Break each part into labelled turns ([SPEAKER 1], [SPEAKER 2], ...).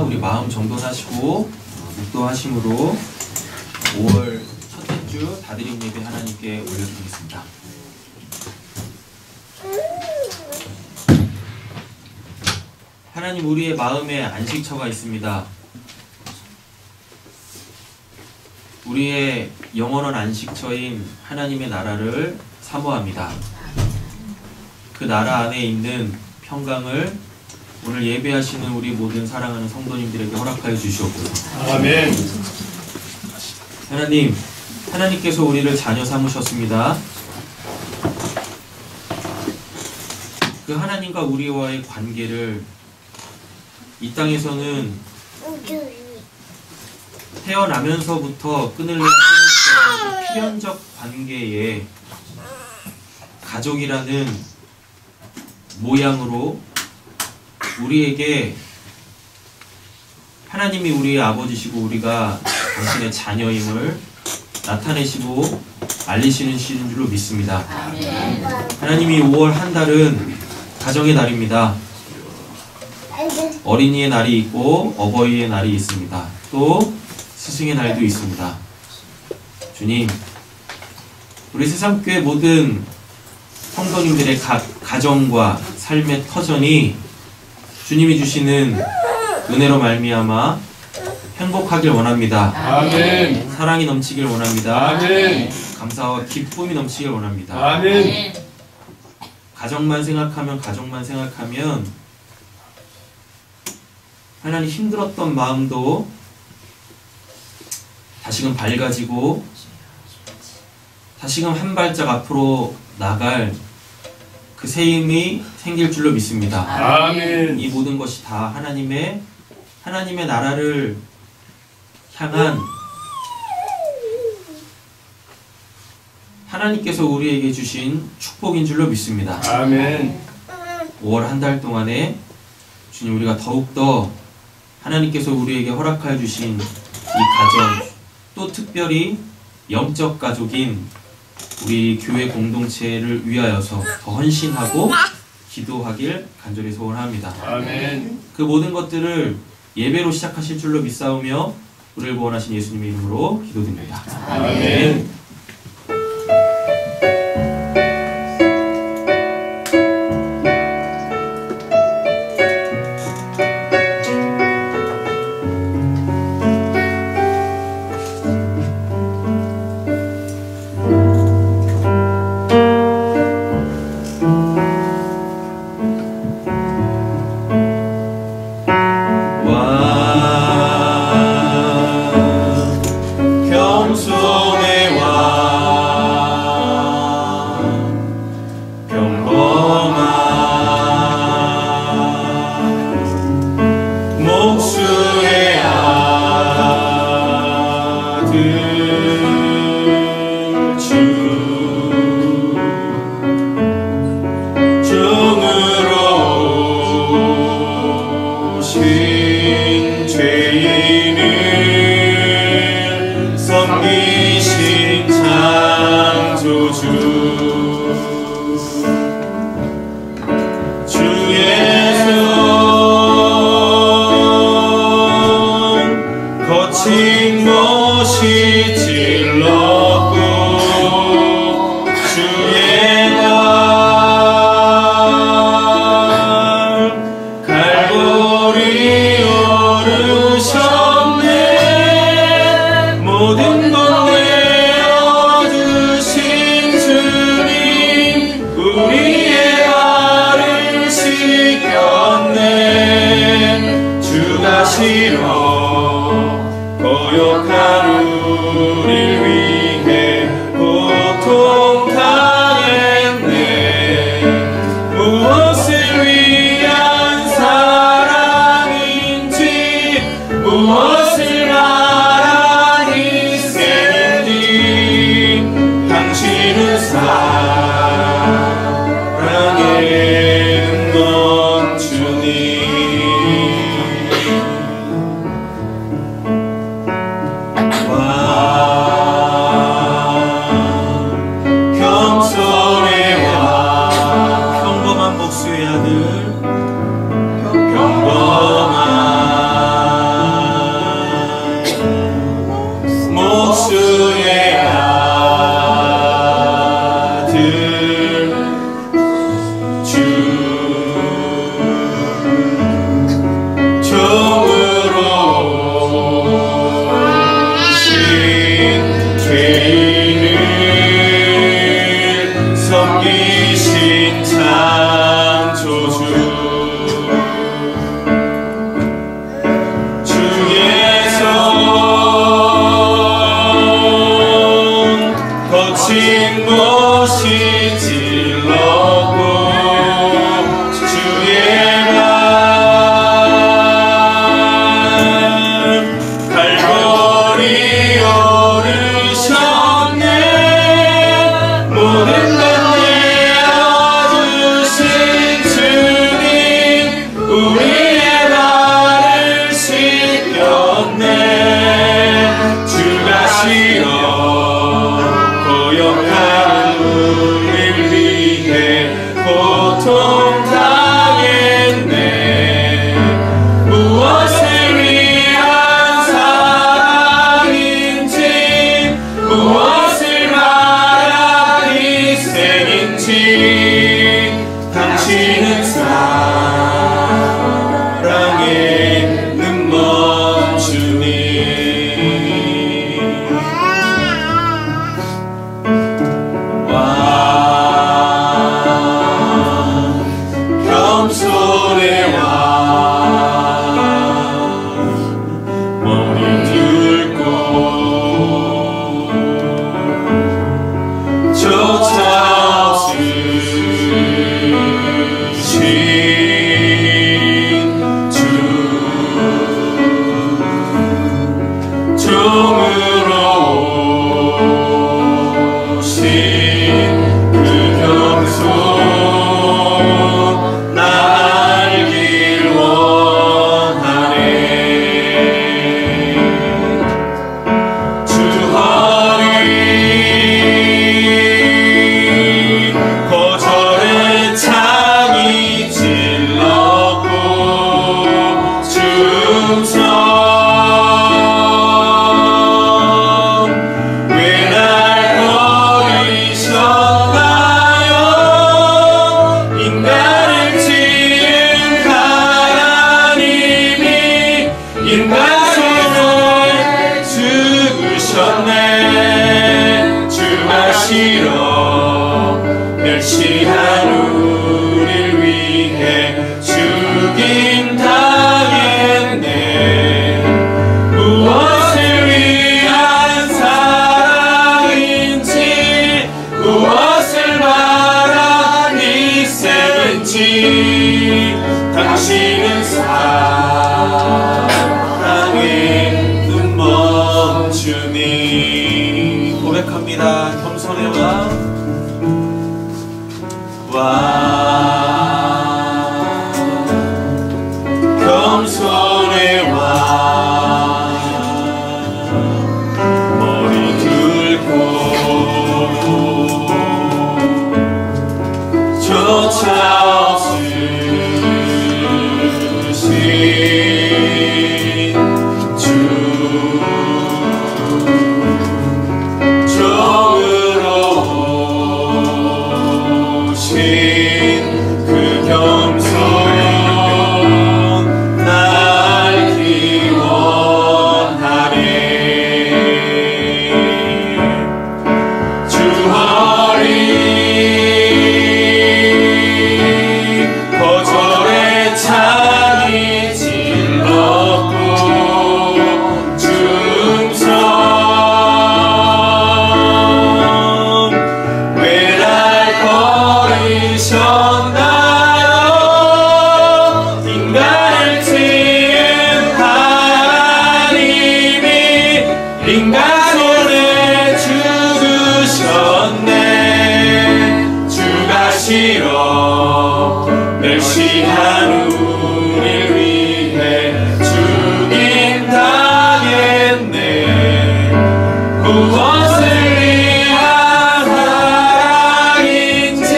[SPEAKER 1] 우리 마음 정돈하시고 묵도하심으로 5월 첫째 주 다드림 예배 하나님께 올려드리겠습니다. 하나님, 우리의 마음에 안식처가 있습니다. 우리의 영원한 안식처인 하나님의 나라를 사모합니다. 그 나라 안에 있는 평강을 오늘 예배하시는 우리 모든 사랑하는 성도님들에게 허락하여 주시옵소서.
[SPEAKER 2] 아멘.
[SPEAKER 1] 하나님, 하나님께서 우리를 자녀 삼으셨습니다. 그 하나님과 우리와의 관계를 이 땅에서는 태어나면서부터 끊을래야 끊을 수 없는 필연적 관계에 가족이라는 모양으로 우리에게 하나님이 우리의 아버지시고 우리가 당신의 자녀임을 나타내시고 알리시는 시인 줄로 믿습니다. 하나님이 5월 한 달은 가정의 달입니다. 어린이의 날이 있고 어버이의 날이 있습니다. 또 스승의 날도 있습니다. 주님, 우리 세상교회 모든 성도님들의 가정과 삶의 터전이 주님이 주시는 은혜로 말미암아 행복하길 원합니다.
[SPEAKER 2] 아멘.
[SPEAKER 1] 사랑이 넘치길 원합니다.
[SPEAKER 2] 아멘.
[SPEAKER 1] 감사와 기쁨이 넘치길 원합니다.
[SPEAKER 2] 아멘.
[SPEAKER 1] 가정만 생각하면 하나님, 힘들었던 마음도 다시금 밝아지고 다시금 한 발짝 앞으로 나갈 그 새 힘이 생길 줄로 믿습니다.
[SPEAKER 2] 아멘.
[SPEAKER 1] 이 모든 것이 다 하나님의 나라를 향한 하나님께서 우리에게 주신 축복인 줄로 믿습니다.
[SPEAKER 2] 아멘.
[SPEAKER 1] 5월 한 달 동안에 주님, 우리가 더욱더 하나님께서 우리에게 허락하여 주신 이 가정, 또 특별히 영적 가족인 우리 교회 공동체를 위하여서 더 헌신하고 기도하길 간절히 소원합니다.
[SPEAKER 2] 아멘.
[SPEAKER 1] 그 모든 것들을 예배로 시작하실 줄로 믿사오며 우리를 구원하신 예수님의 이름으로 기도드립니다.
[SPEAKER 2] 아멘.
[SPEAKER 1] 와
[SPEAKER 3] 죄인을 섬기신 창조주 주의 손 거친 못이 찔렀고 주의 발 갈보리 오르셨네 모든 것 내어주신 주님 우리의 발을 씻겼네 주가 싫어 고역한 우리를 위해 고통당했네 무엇을 위한 사랑인지 무엇을 말한 희생인지 당신은 사랑의 눈먼 주님 겸손의 왕 머리 들고 쫓아주신 주 종으로 오신 그 겸손 나 알길 원하네 주 허리 거절의 창이 찔렀고 중성 왜 날 버리셨나요 인간을 지은 하나님이 인간 손을 죽으셨네 주가 싫어 멸시한 우릴 위해 죽임 당했네 무엇을 위한 사랑인지 무엇을 말한 희생인지 당신은 사랑의 눈먼 주님 고백합니다. 겸손의 왕 겸손의 왕 머리 들고 쫓아주신 주 종으로 오신 그 겸손 날 기원하네 주 허리 거절의 창이 찔렀고 중성 왜 날 버리셨나요 인간을 지은 하나님이 인간 손에 죽으셨네 주가 싫어 멸시한 우릴 위해 죽임 당했네 무엇을 위한 사랑인지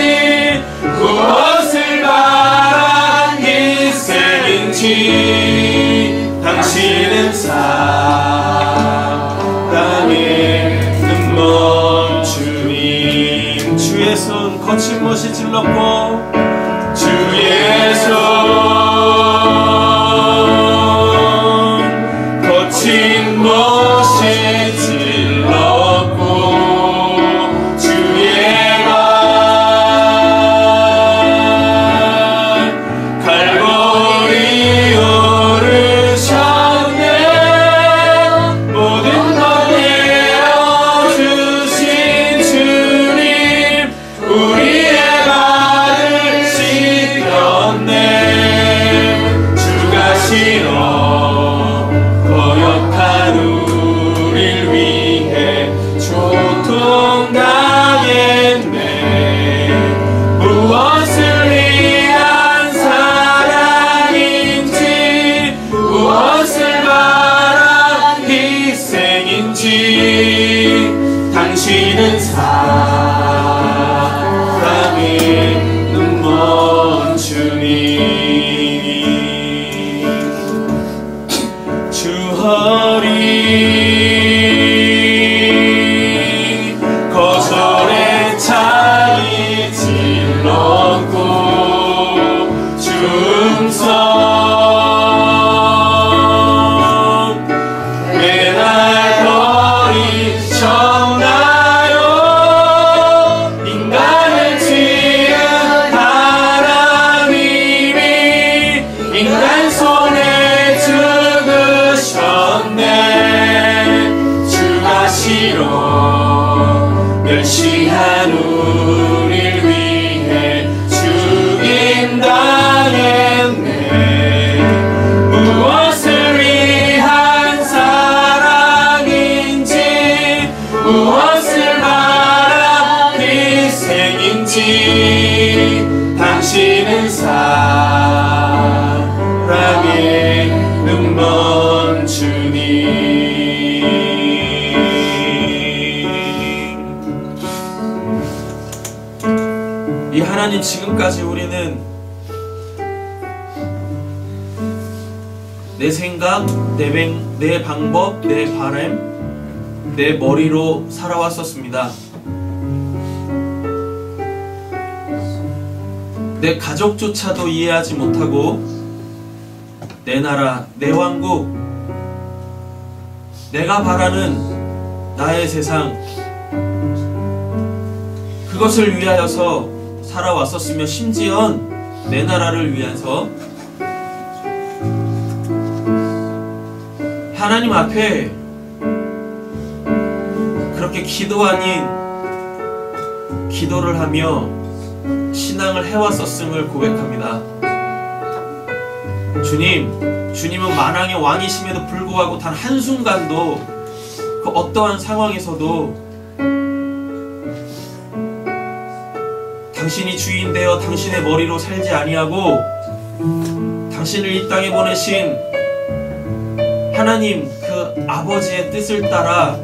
[SPEAKER 3] 무엇을 말한 희생인지 당신은 사랑의 눈먼 주님 주의 손 거친 못이 찔렀고 주의 손 거친 못이 찔렀고 없이 당신은 사랑의 눈먼 주님 주허리 거절의 창이 질렀고 중성 멸시한 우릴 위해 죽임당했네. 무엇을 위한 사랑인지 무엇을 말한 희생인지 당신은 사랑의 눈먼 주님. 이 하나님, 지금까지 우리는 내 생각, 내 방법, 내 바람, 내 머리로 살아왔었습니다. 내 가족조차도 이해하지 못하고 내 나라, 내 왕국, 내가 바라는 나의 세상, 그것을 위하여서 살아왔었으며 심지어 내 나라를 위해서 하나님 앞에 그렇게 기도 아닌 기도를 하며 신앙을 해왔었음을 고백합니다. 주님은 만왕의 왕이심에도 불구하고 단 한순간도 그 어떠한 상황에서도 당신이 주인 되어 당신의 머리로 살지 아니하고 당신을 이 땅에 보내신 하나님 그 아버지의 뜻을 따라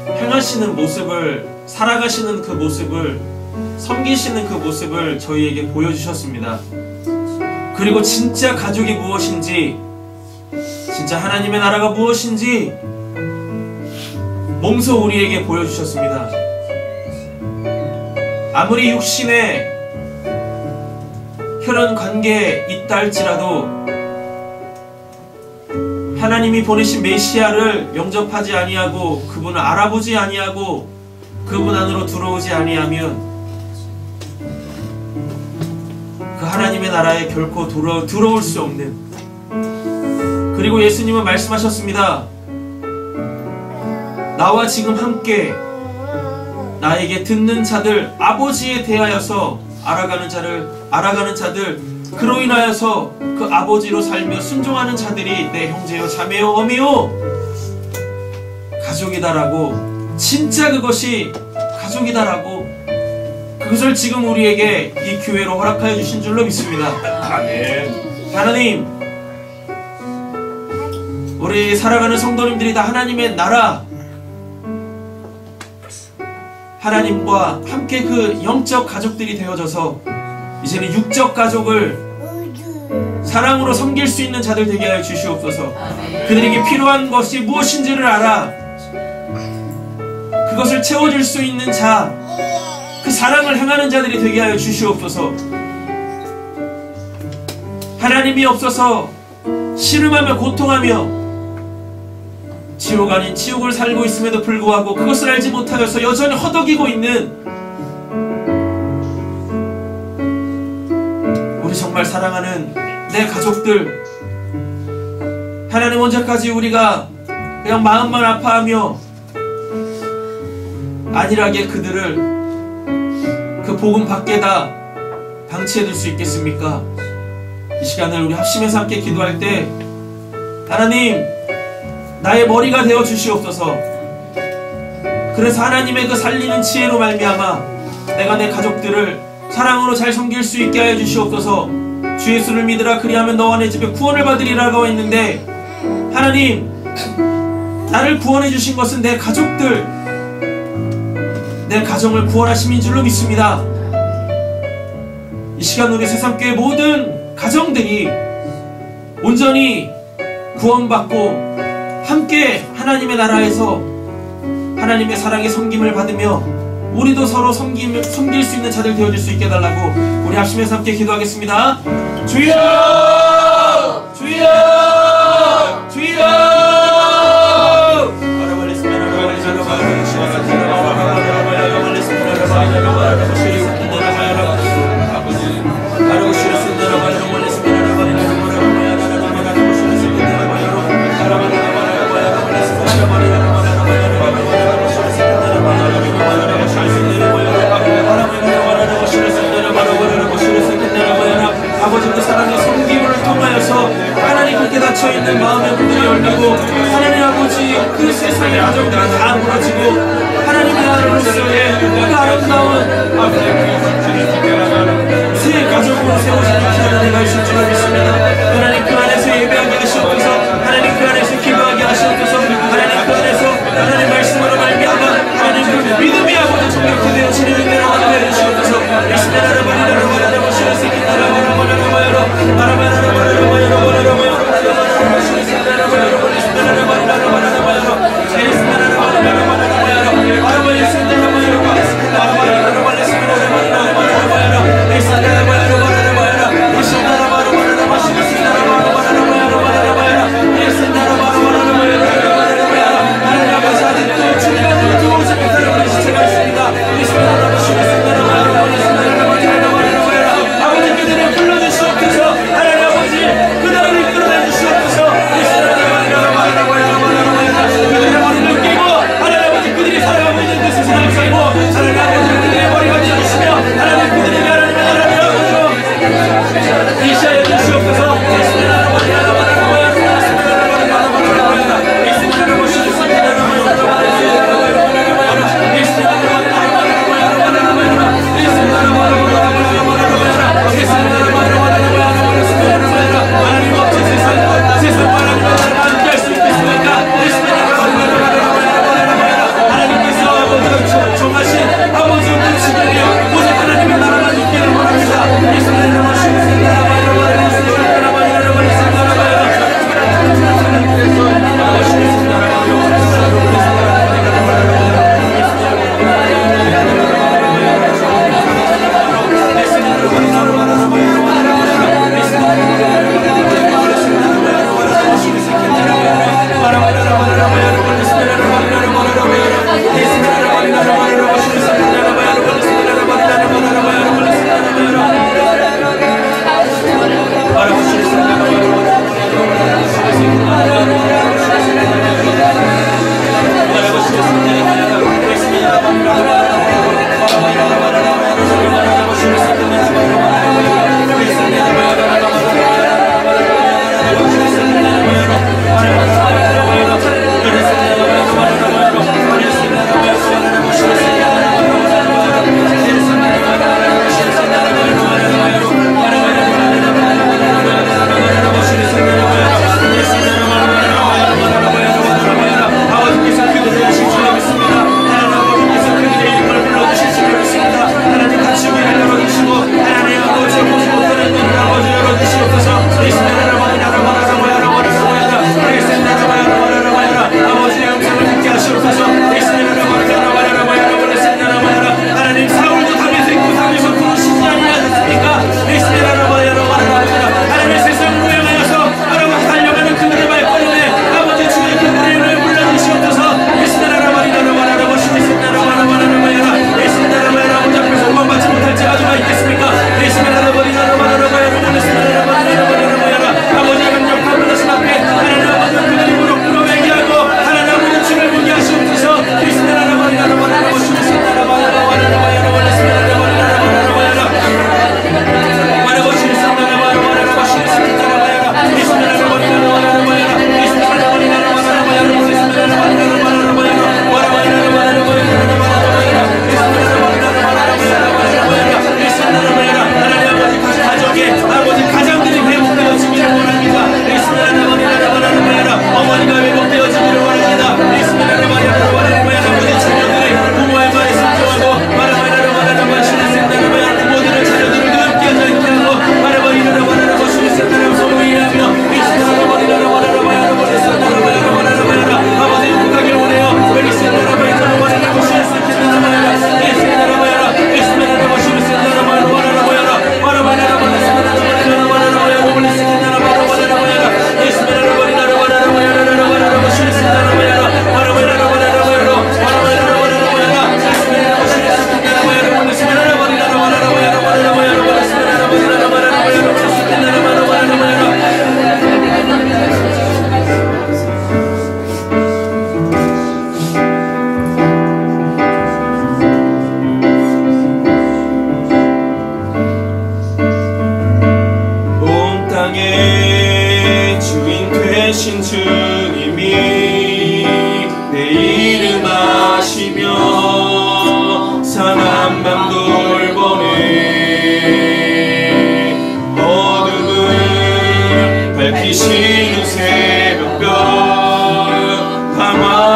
[SPEAKER 3] 행하시는 모습을, 살아가시는 그 모습을, 섬기시는 그 모습을 저희에게 보여주셨습니다. 그리고 진짜 가족이 무엇인지, 진짜 하나님의 나라가 무엇인지 몸소 우리에게 보여주셨습니다. 아무리 육신의 혈연 관계에 있다 할지라도 하나님이 보내신 메시아를 영접하지 아니하고 그분을 알아보지 아니하고 그분 안으로 들어오지 아니하면 그 하나님의 나라에 결코 들어올 수 없는, 그리고 예수님은 말씀하셨습니다. 나와 지금 함께 나에게 듣는 자들, 아버지에 대하여서 알아가는 자들, 그로 인하여서 그 아버지로 살며 순종하는 자들이 내 형제요 자매요 어미요 가족이다라고, 진짜 그것이 가족이다라고, 그것을 지금 우리에게 이 교회로 허락하여 주신 줄로 믿습니다.
[SPEAKER 2] 아멘.
[SPEAKER 3] 하나님, 우리 살아가는 성도님들이 다 하나님의 나라, 하나님과 함께 그 영적 가족들이 되어져서 이제는 육적 가족을 사랑으로 섬길 수 있는 자들 되게 하여 주시옵소서. 그들에게 필요한 것이 무엇인지를 알아 그것을 채워줄 수 있는 자, 그 사랑을 행하는 자들이 되게 하여 주시옵소서. 하나님이 없어서 씨름하며 고통하며 지옥 아닌 지옥을 살고 있음에도 불구하고 그것을 알지 못하여서 여전히 허덕이고 있는 우리 정말 사랑하는 내 가족들, 하나님, 언제까지 우리가 그냥 마음만 아파하며 안일하게 그들을 그 복음 밖에다 방치해둘 수 있겠습니까? 이 시간을 우리 합심해서 함께 기도할 때 하나님, 나의 머리가 되어 주시옵소서. 그래서 하나님의 그 살리는 지혜로 말미암아 내가 내 가족들을 사랑으로 잘 섬길 수 있게 하여 주시옵소서. 주 예수를 믿으라, 그리하면 너와 내 집에 구원을 받으리라고 했는데, 하나님, 나를 구원해 주신 것은 내 가족들, 내 가정을 구원하심인 줄로 믿습니다. 이 시간 우리 새삼교회 모든 가정들이 온전히 구원받고 함께 하나님의 나라에서 하나님의 사랑의 섬김을 받으며 우리도 서로 섬길 수 있는 자들 되어줄 수 있게 해달라고 우리 합심해서 함께 기도하겠습니다. 주여! 주여! 주여! 아버지의 사랑의 섬김을 통하여서 하나님께 닫혀있는 마음의 문들이 열리고 하나님 아버지 그 세상의 가정들이 다 무너지고 하나님의 나라로서의 그 아름다운 새 가정으로 세워지는 하나님이 하실 줄 믿습니다. 하나님 그 안에서 예배하게 하시옵소서. 하나님 그 안에서 기도하게 하시옵소서. 하나님 그 안에서 하나님 말씀으로 말미암아 하나님 그 믿음이 아버지 정결케 되어지는 은혜로 하나님 주시옵소서.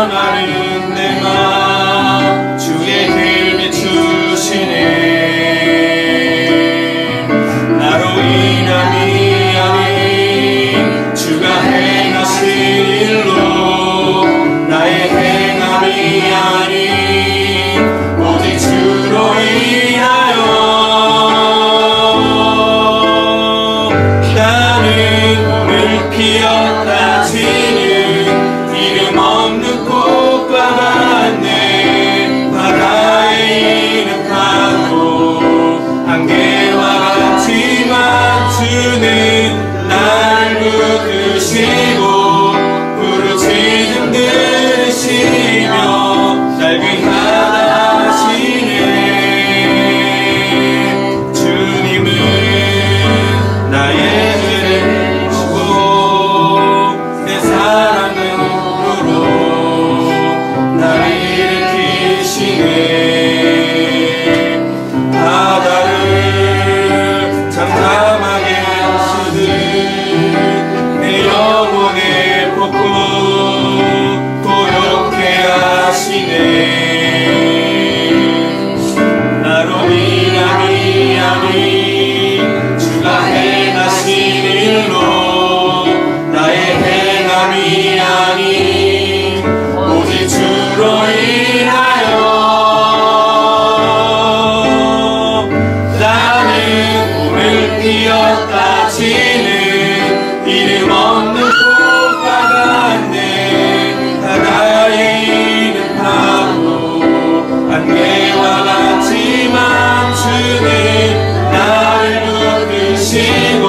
[SPEAKER 3] 방황하는 내 맘 주의 길 비추시네. 나로 인함이 아닌 주가 행하신 일로 나의 행함이 아닌 오직 주로 인하여 나는 오늘 피었다 지는 이름 없는 꽃과 같네. 바다에 있는 파도 안개와 같지만 주는 날 붙드시고 부르짖음 들으시며 날 귀하다 하시네. 주님은 나의 죄를 지고 내 사랑으로 나를 일으키시네. 바다를 잠잠하게 하시듯 내 영혼의 폭풍 고요케 하시네. 나로 인함이 아닌 주가 행하신 일로 나의 행함이 아닌 오직 주로 인하여 나는 오늘 피었다 지는 이름 없는 꽃과 같네. 바다에 있는 파도 안개와 같지만 주는 나를 붙드시고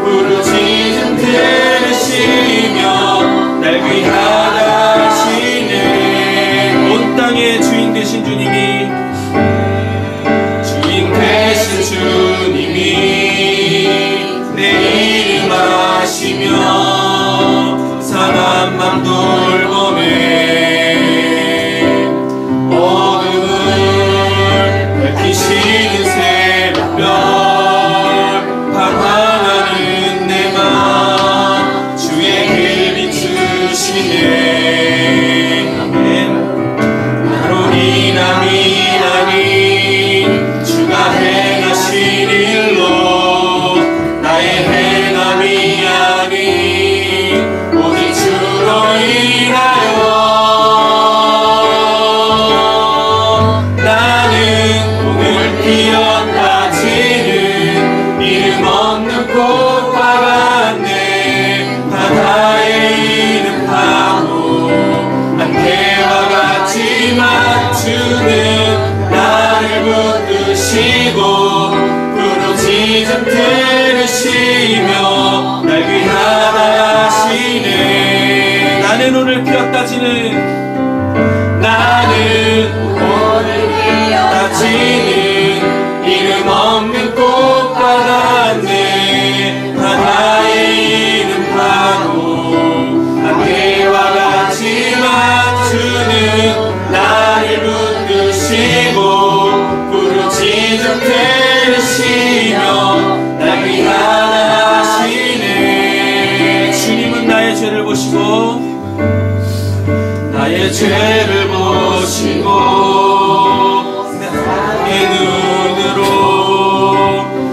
[SPEAKER 3] 부르짖음 들으시며 날 귀하다 하시네. 온 땅의 주인 되신 주님이 내 이름 아시며 상한 맘 돌보네. 어둠을 밝히시는 새벽별 방황하는 내 맘 주의 길 비추시네. 아멘. 나로 인함이 아닌 주가 행하신 일로 나의 행함이 아닌 오직 주로 인하여 나는 오늘 피었다 지는 이름 없는 꽃과 같네. 바다에 있는 파도 안개와 같지만 주는 나를 붙드시고 부르짖음 들으시며 날 귀하다 하시네. 나는 오늘 피었다 지는 이름 없는 꽃과 같네. 바다에 있는 파도 안개와 같지만 주는 나를 붙드시고 부르짖음 들으시며 날 귀하다 하시네. 주님은 나의 죄를 보시고 나의 죄를 보시고 내 눈으로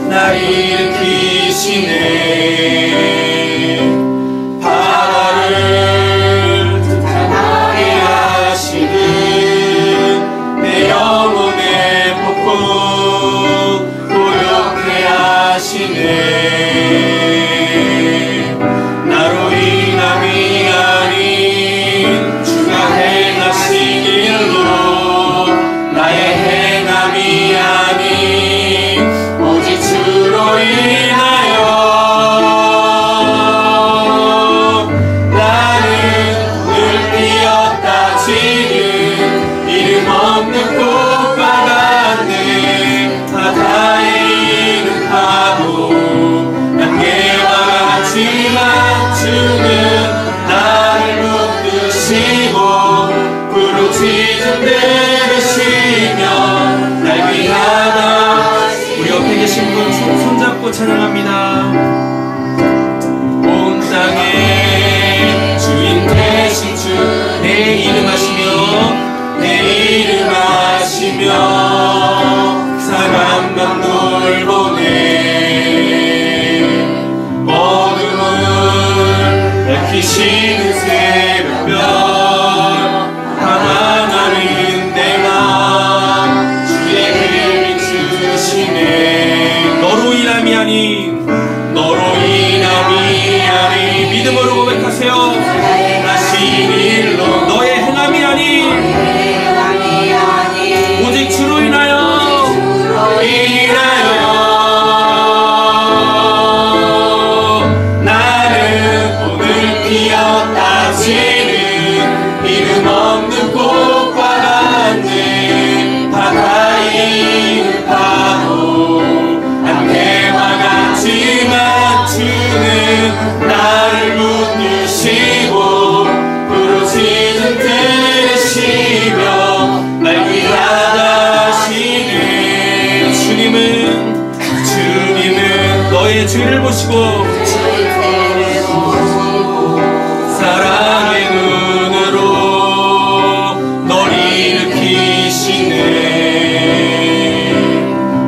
[SPEAKER 3] 날 일으키시네. 바다를 듯하게 하시듯 내 영혼의 폭풍 고요케 하시네. 나로 인함이 아닌 주가 행하신 일로 나의 행함이 아닌 오직 주로 인하여 나는 늘 피었다 지는 이름 없는 꽃과 같네. 바다에 있는 파도 안개와 같지만 주는 나를 붙드시고 부르짖음 들으시며 날 귀하다. 우리 옆에 계신 분 손잡고 찬양합니다. 온 땅에 주인 되신 주 내 보시고 사랑의 눈으로 널 일으키시네.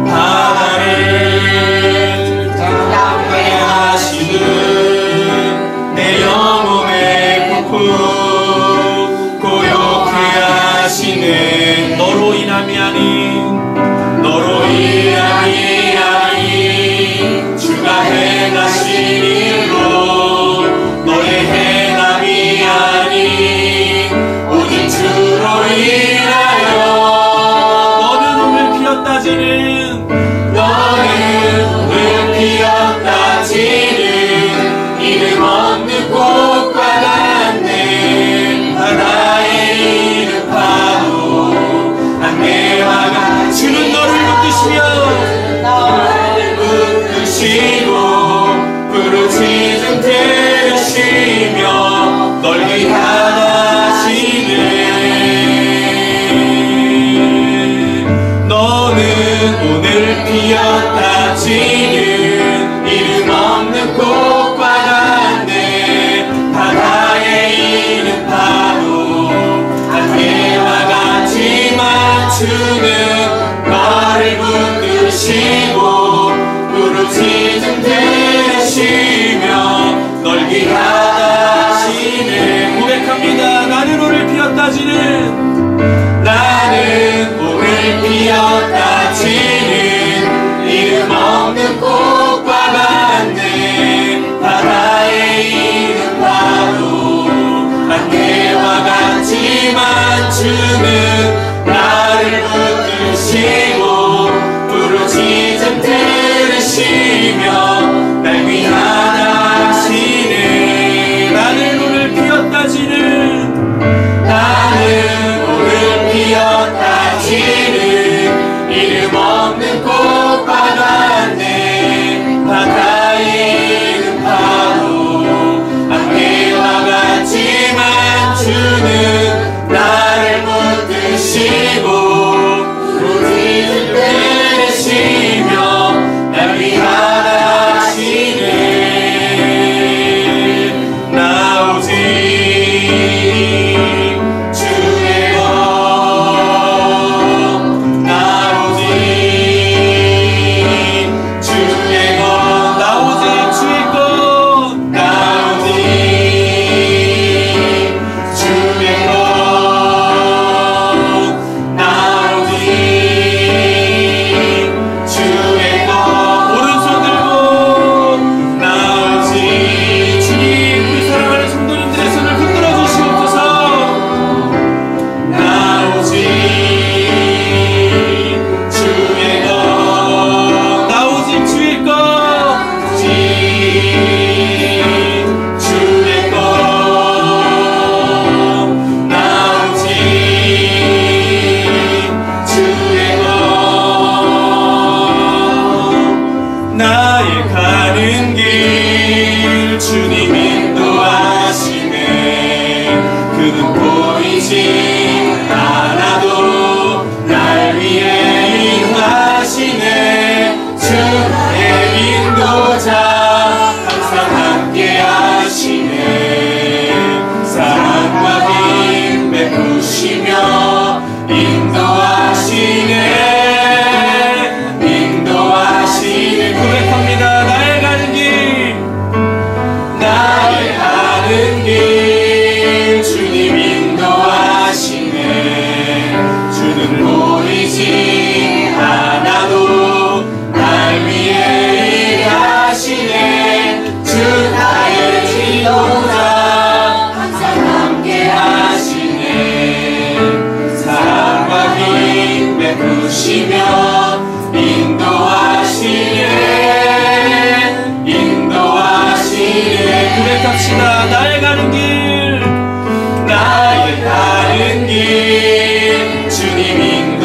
[SPEAKER 3] 바다를 땅에 하시는 내 영혼의 폭풍 고요케 하시네. 너로 인함이 아닌 주가 행하신 일로 너의 행함이 아닌 오직 주로 인하여 너는 오늘 피었다지는 이름 없는 꽃과 같네. 바다의 이름 파도 안개와 같이 주는 너를 붙드시고 부르짖음 들으시며 널 위하시네. 너는 오늘 피었다 지는 이름 없는 꽃과 같네. 바다의 이름 파도 안개와 같이 맞추는 너를 붙드시고 부르짖음 들으시며 널 위하시네. 고백합니다. 나는 오늘 피었다지는 이름 없는 꽃과 같네. 바다의 이름 파도 안개와 같이 맞추는 나를 붙드시고 부르짖음 들으시며 날 위하시네. 나는 오늘 피었다지는 이름 없는 꽃과 같네. 바다의 이름 파도 안개와 같이 맞추는 나를 붙드시고 부르짖음 들으시며 날 위하시네. 나 오직 주의 것 나의 가는 길 주님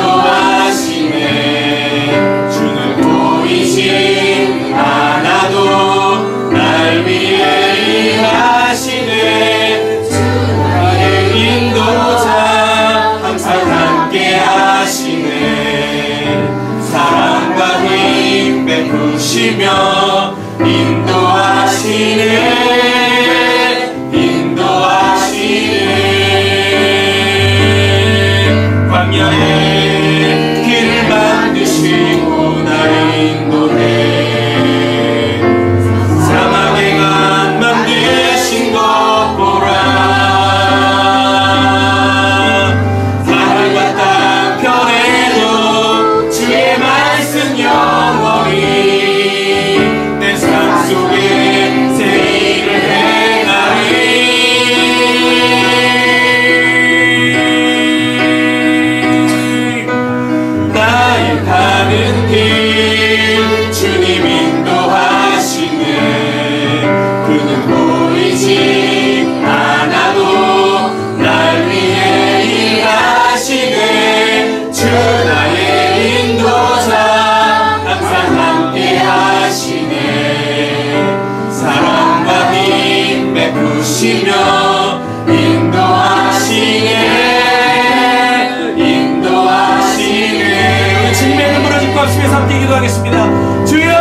[SPEAKER 3] 기도하겠습니다. 주여!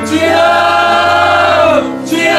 [SPEAKER 3] 주여! 주여!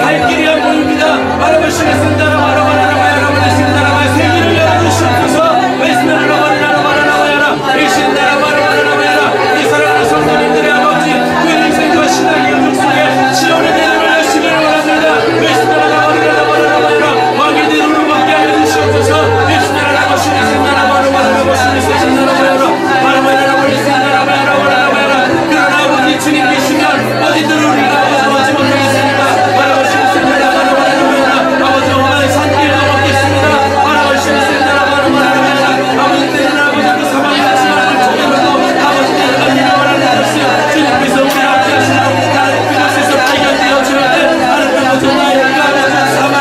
[SPEAKER 3] 갈 길이 안 보입니다. 생기를 열어주시옵소서. 이 사랑하는 성도님들의 아버지, 그 인생과 신앙의 영역 속에 시온의 대를 열시기를 원합니다. 왕의 대를 받게 하여 주시옵소서. 그러나 아버지 주님 계시면 어디든 우리가 벗어나지 못하겠습니다. 아버지 엄마의 산길을 넘겠습니다. 아버지 때는 아버지 그 사망의 하지만 저에게도 아버지 때는 일어나는 것이 주님께서 우리 앞에 하시는 나는 그것에서 발견되어 주는 때 하는 것은 나의 아버지 사망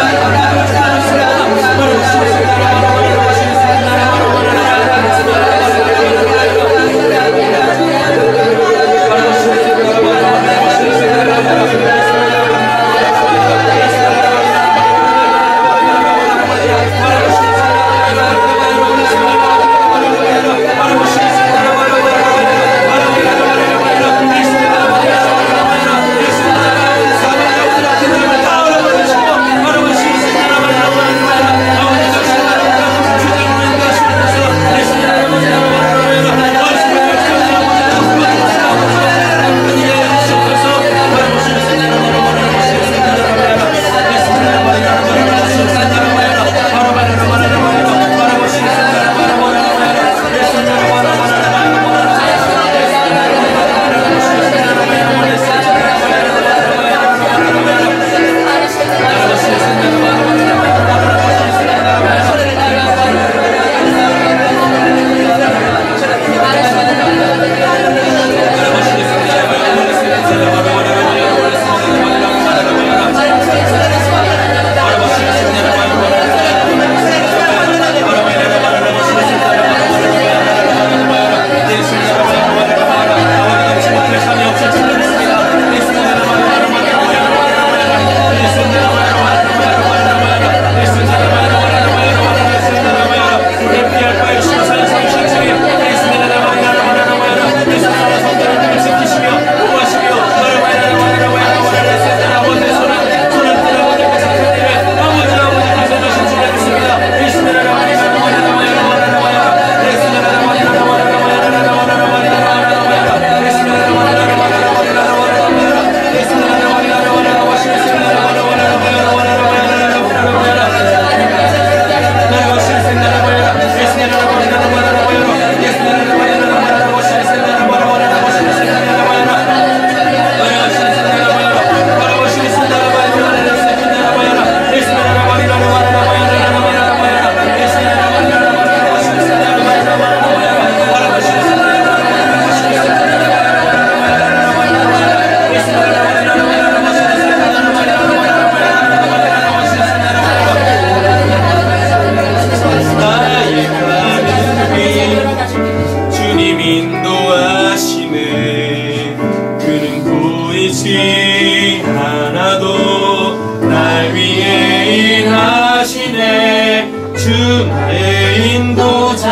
[SPEAKER 3] 보이지 않아도 날 위해 일하시네. 주 나의 인도자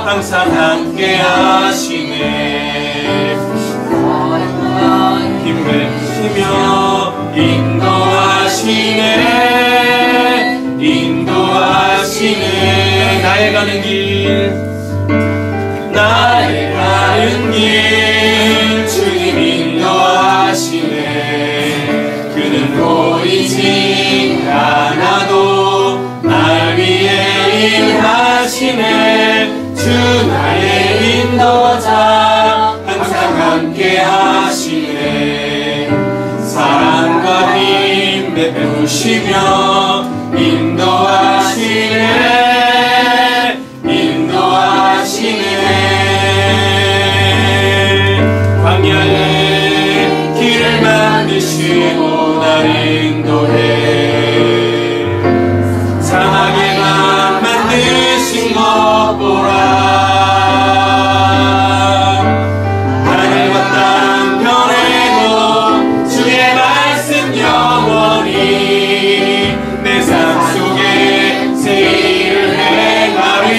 [SPEAKER 3] 항상 함께 하시네. 힘내시며 인도하시네. 인도하시네. 나의 가는 길, 나의 가는 길 주님 인도하시네. 그는 보이지 않아도 날 위해 일하시네. 주 나의 인도자 항상 함께 하시네. 사랑과 힘 베푸시며 인도하시네.
[SPEAKER 2] 지키시고 날 인도해 상하게만 만드신 것 보라 하늘과 땅 변해도 주의 말씀 영원히 내 삶 속에 새 일을 행하리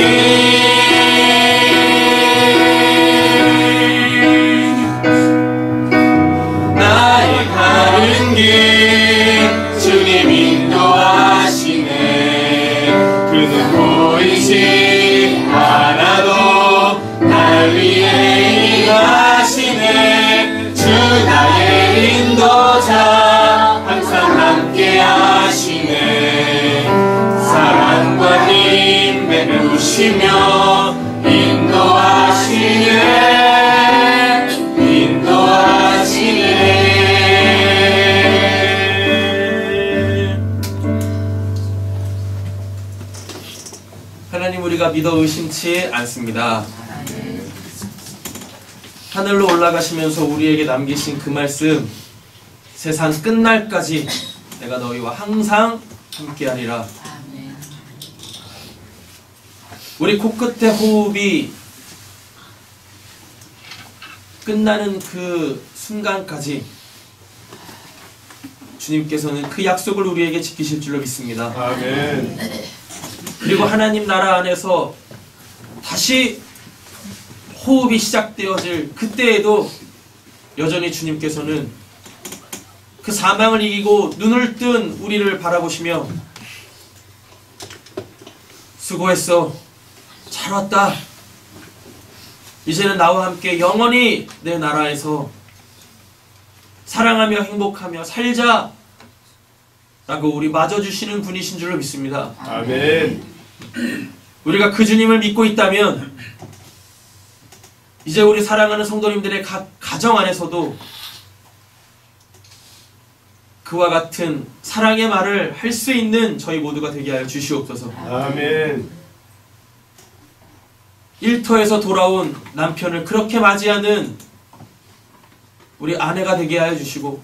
[SPEAKER 2] 나의 가는 길 주님 인도하시네 그 누구이지 않아도 날 위해 일하시네 주 나의 인도자 항상 함께 하시네 사랑과 힘 베푸시며 인도하시네
[SPEAKER 3] 하나님, 우리가 믿어 의심치 않습니다. 하늘로 올라가시면서 우리에게 남기신 그 말씀, 세상 끝날까지 내가 너희와 항상 함께하리라. 우리 코끝의 호흡이 끝나는 그 순간까지 주님께서는 그 약속을 우리에게 지키실 줄로 믿습니다.
[SPEAKER 2] 아멘.
[SPEAKER 3] 그리고 하나님 나라 안에서 다시 호흡이 시작되어질 그때에도 여전히 주님께서는 그 사망을 이기고 눈을 뜬 우리를 바라보시며 수고했어, 잘 왔다, 이제는 나와 함께 영원히 내 나라에서 사랑하며 행복하며 살자 라고 우리 맞아주시는 분이신 줄로 믿습니다.
[SPEAKER 2] 아멘.
[SPEAKER 3] 우리가 그 주님을 믿고 있다면 이제 우리 사랑하는 성도님들의 각 가정 안에서도 그와 같은 사랑의 말을 할 수 있는 저희 모두가 되게 하여 주시옵소서.
[SPEAKER 2] 아멘.
[SPEAKER 3] 일터에서 돌아온 남편을 그렇게 맞이하는 우리 아내가 되게 하여 주시고,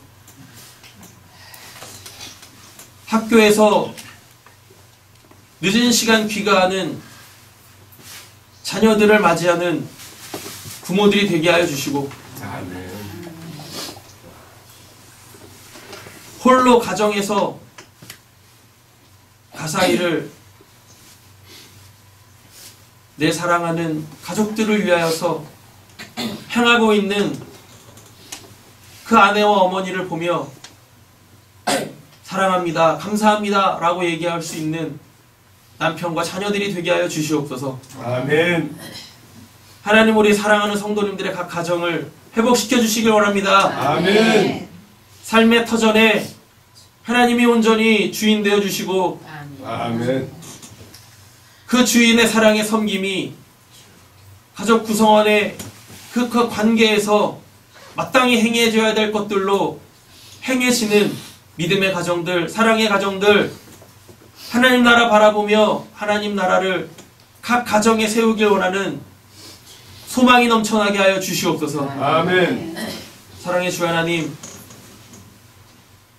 [SPEAKER 3] 학교에서 늦은 시간 귀가하는 자녀들을 맞이하는 부모들이 되게 하여 주시고,
[SPEAKER 2] 아멘.
[SPEAKER 3] 홀로 가정에서 가사일을 내 사랑하는 가족들을 위하여서 행하고 있는 그 아내와 어머니를 보며 사랑합니다, 감사합니다 라고 얘기할 수 있는 남편과 자녀들이 되게 하여 주시옵소서.
[SPEAKER 2] 아멘.
[SPEAKER 3] 하나님, 우리 사랑하는 성도님들의 각 가정을 회복시켜 주시길 원합니다.
[SPEAKER 2] 아멘.
[SPEAKER 3] 삶의 터전에 하나님이 온전히 주인 되어 주시고,
[SPEAKER 2] 아멘.
[SPEAKER 3] 그 주인의 사랑의 섬김이 가족 구성원의 그 관계에서 마땅히 행해져야 될 것들로 행해지는 믿음의 가정들, 사랑의 가정들, 하나님 나라 바라보며 하나님 나라를 각 가정에 세우길 원하는 소망이 넘쳐나게 하여 주시옵소서.
[SPEAKER 2] 아멘.
[SPEAKER 3] 사랑의 주 하나님,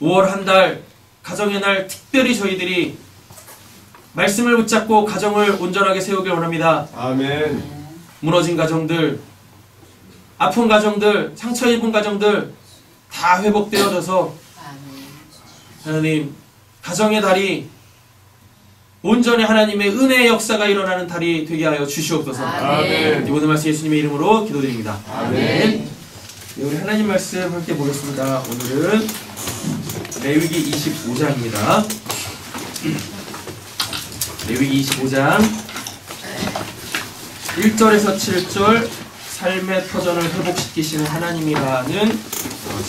[SPEAKER 3] 5월 한 달 가정의 날 특별히 저희들이 말씀을 붙잡고 가정을 온전하게 세우길 원합니다.
[SPEAKER 2] 아멘.
[SPEAKER 3] 무너진 가정들, 아픈 가정들, 상처 입은 가정들 다 회복되어져서 하나님, 가정의 달이 온전히 하나님의 은혜의 역사가 일어나는 달이 되게 하여 주시옵소서.
[SPEAKER 2] 아멘.
[SPEAKER 3] 이 모든 말씀 예수님의 이름으로 기도드립니다.
[SPEAKER 2] 아멘.
[SPEAKER 3] 네, 우리 하나님 말씀 함께 보겠습니다. 오늘은 레위기 25장입니다. 레위기 25장 1절에서 7절 삶의 터전을 회복시키시는 하나님이라는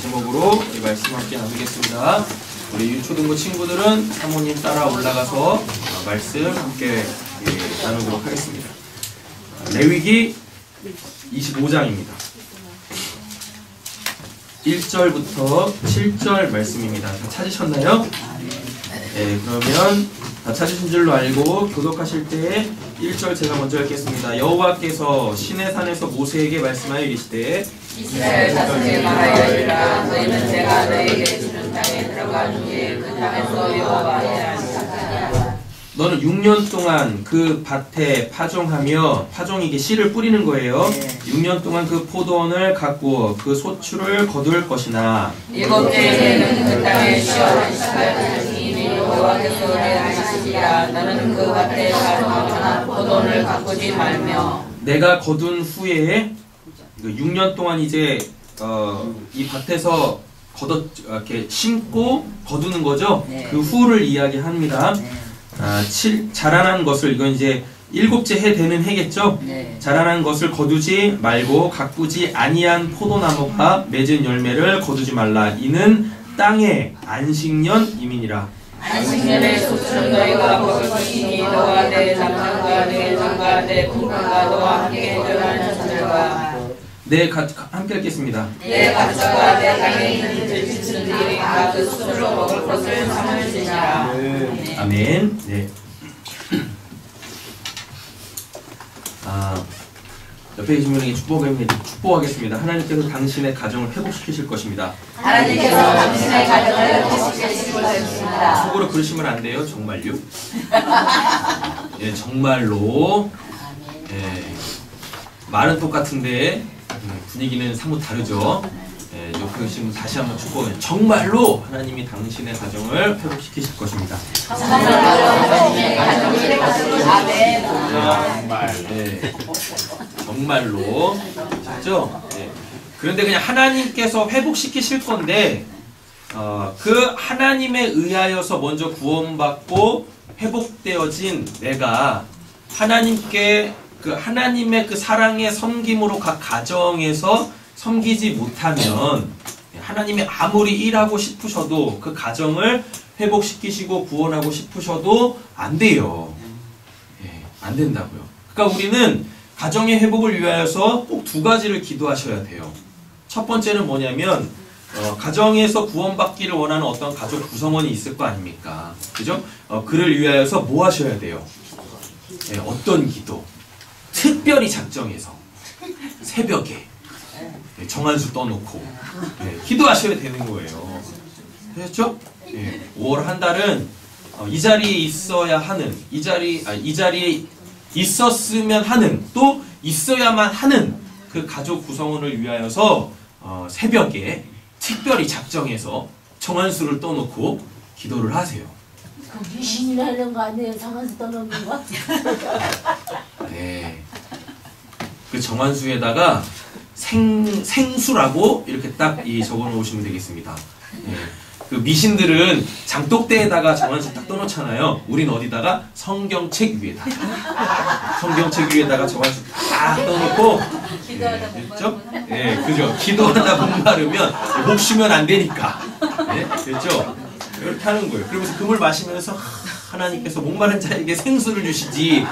[SPEAKER 3] 제목으로 이 말씀 함께 나누겠습니다. 우리 유초등부 친구들은 사모님 따라 올라가서 말씀 함께 나누도록 하겠습니다. 레위기 25장입니다. 1절부터 7절 말씀입니다. 다 찾으셨나요? 네, 그러면 다 찾으신 줄로 알고 교독하실 때 1절 제가 먼저 읽겠습니다. 여호와께서 시내산에서 모세에게 말씀하여 이르시되
[SPEAKER 4] 이스라엘 자손이 말하여이라 너희는 내가 너희에게 주는 땅에 들어간 후에 그 땅에서 여호와의 안식하리라.
[SPEAKER 1] 너는 6년 동안 그 밭에 파종하며 이게 씨를 뿌리는 거예요. 6년 동안 그 포도원을 가꾸어 그 소출을 거둘 것이나
[SPEAKER 4] 일곱째 해에는 그 땅에 시원한 시간을 이미 여호와께서 내 안식이라. 너는 그 밭에 파종하거나 포도원을 가꾸지 말며
[SPEAKER 1] 내가 거둔 후에 6년 동안 이제 이 밭에서 이렇게 심고 거두는 거죠. 그 후를 이야기합니다. 자라난 것을 이건 이제 7째 해 되는 해겠죠. 자라난 것을 거두지 말고 가꾸지 아니한 포도나무가 맺은 열매를 거두지 말라. 이는 땅의 안식년 이민이라.
[SPEAKER 4] 안식년의 소출은 너희가 먹을 것이니 너와 내 남편과 내 장과 내 부부가 너와 함께 들어가는 자들과
[SPEAKER 1] 함께 읽겠습니다.
[SPEAKER 4] 내 가축과 내 땅에 있는 들짐승들이 다 그 수로 먹을 것을 삼을지니라.
[SPEAKER 1] 아멘. 네. 옆에 계신 분에게 축복하겠습니다. 하나님께서 당신의 가정을 회복시키실 것입니다.
[SPEAKER 4] 하나님께서 당신의 가정을 회복시키실 것입니다.
[SPEAKER 1] 속으로 그러시면 안 돼요. 정말요? 예, 정말로. 예, 말은 똑같은데 분위기는 사뭇 다르죠. 예, 옆에 계신 분 다시 한번 축복해요. 정말로 하나님이 당신의 가정을 회복시키실 것입니다. 네, 정말로. 그렇죠? 네. 그런데 그냥 하나님께서 회복시키실 건데 그 하나님에 의하여서 먼저 구원받고 회복되어진 내가 하나님의 그 사랑의 섬김으로 각 가정에서 섬기지 못하면 하나님이 아무리 일하고 싶으셔도 그 가정을 회복시키시고 구원하고 싶으셔도 안 돼요. 예, 안 된다고요. 그러니까 우리는 가정의 회복을 위하여서 꼭 2가지를 기도하셔야 돼요. 첫 번째는 뭐냐면 가정에서 구원받기를 원하는 어떤 가족 구성원이 있을 거 아닙니까? 그죠? 그를 위하여서 뭐 하셔야 돼요? 예, 어떤 기도? 특별히 작정해서 새벽에 정한수 떠놓고 기도하셔야 되는 거예요. 그렇죠? 5월 한 달은 이 자리에 있어야 하는, 이 자리에 있었으면 하는, 또 있어야만 하는 그 가족 구성원을 위하여서 새벽에 특별히 작정해서 정한수를 떠놓고 기도를 하세요.
[SPEAKER 5] 그 귀신이라는 거 아니에요? 정한수 떠놓는 거?
[SPEAKER 1] 네. 그 정한수에다가 생수라고 이렇게 딱 적어 놓으시면 되겠습니다. 네. 그 미신들은 장독대에다가 정한수 딱 떠놓잖아요. 우린 어디다가? 성경책 위에다가. 성경책 위에다가 정한수 딱 떠놓고.
[SPEAKER 4] 기도하다
[SPEAKER 1] 그렇죠? 네, 그죠. 기도하다 목마르면 목 쉬면 안 되니까. 네, 그렇죠? 이렇게 하는 거예요. 그러면서 금을 마시면서 하나님께서 목마른 자에게 생수를 주시지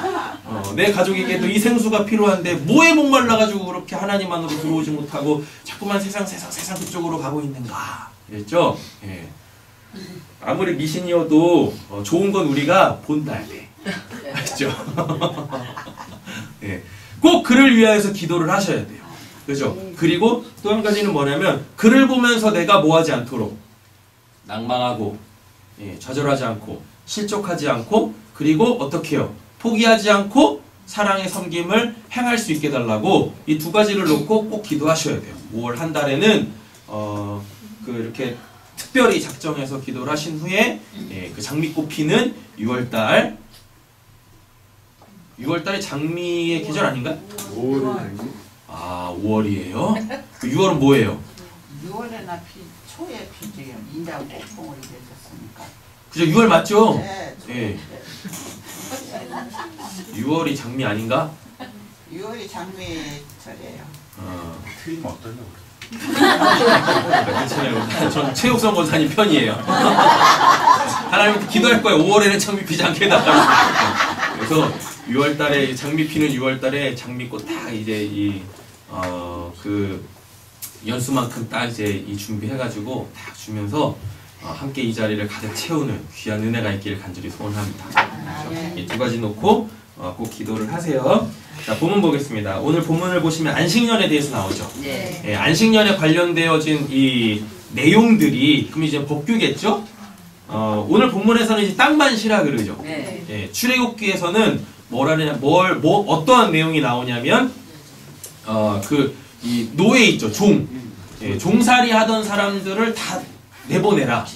[SPEAKER 1] 내 가족에게도 이 생수가 필요한데 뭐에 목말라가지고 그렇게 하나님 안으로 들어오지 못하고 자꾸만 세상 그쪽으로 가고 있는가. 그랬죠? 예. 아무리 미신이어도 좋은 건 우리가 본다야 돼. 아시죠? 예. 꼭 그를 위하여서 기도를 하셔야 돼요. 그죠? 그리고 또 한 가지는 뭐냐면 그를 보면서 내가 뭐하지 않도록 낭망하고 좌절하지 않고 실족하지 않고 그리고 어떻게 해요? 포기하지 않고 사랑의 섬김을 행할 수 있게 달라고 이 2가지를 놓고 꼭 기도하셔야 돼요. 5월 한 달에는 이렇게 특별히 작정해서 기도를 하신 후에 그 장미꽃 피는 6월달 6월달이 장미의 계절 아닌가?
[SPEAKER 2] 5월이
[SPEAKER 1] 아 5월이에요? 그 6월은 뭐예요?
[SPEAKER 6] 6월에나 초에 피지 인자고 뽕을 되셨으니까.
[SPEAKER 1] 그죠? 6월 맞죠?
[SPEAKER 6] 네.
[SPEAKER 1] 예. 6월이 장미 아닌가?
[SPEAKER 6] 6월이 장미철이에요.
[SPEAKER 2] 틀리면 어떠려고
[SPEAKER 1] 괜찮아요. 전 최욱선 권사님 편이에요. 하나님한테 기도할 거예요. 5월에는 장미 피지 않게 해달라고. 그래서 6월달에 장미 피는 6월달에 장미꽃 딱 이제 그 연수만큼 딱 이제 준비해가지고 딱 주면서 함께 이 자리를 가득 채우는 귀한 은혜가 있기를 간절히 소원합니다. 그렇죠? 이 2가지 놓고 꼭 기도를 하세요. 자, 본문 보겠습니다. 오늘 본문을 보시면 안식년에 대해서 나오죠.
[SPEAKER 4] 네.
[SPEAKER 1] 예, 안식년에 관련되어진 이 내용들이 그럼 이제 법규겠죠? 오늘 본문에서는 이제 땅만 쉬라 그러죠.
[SPEAKER 4] 네.
[SPEAKER 1] 예, 출애굽기에서는 뭐라냐, 어떠한 내용이 나오냐면, 이 노예 있죠, 종. 예, 종살이 하던 사람들을 다 내보내라.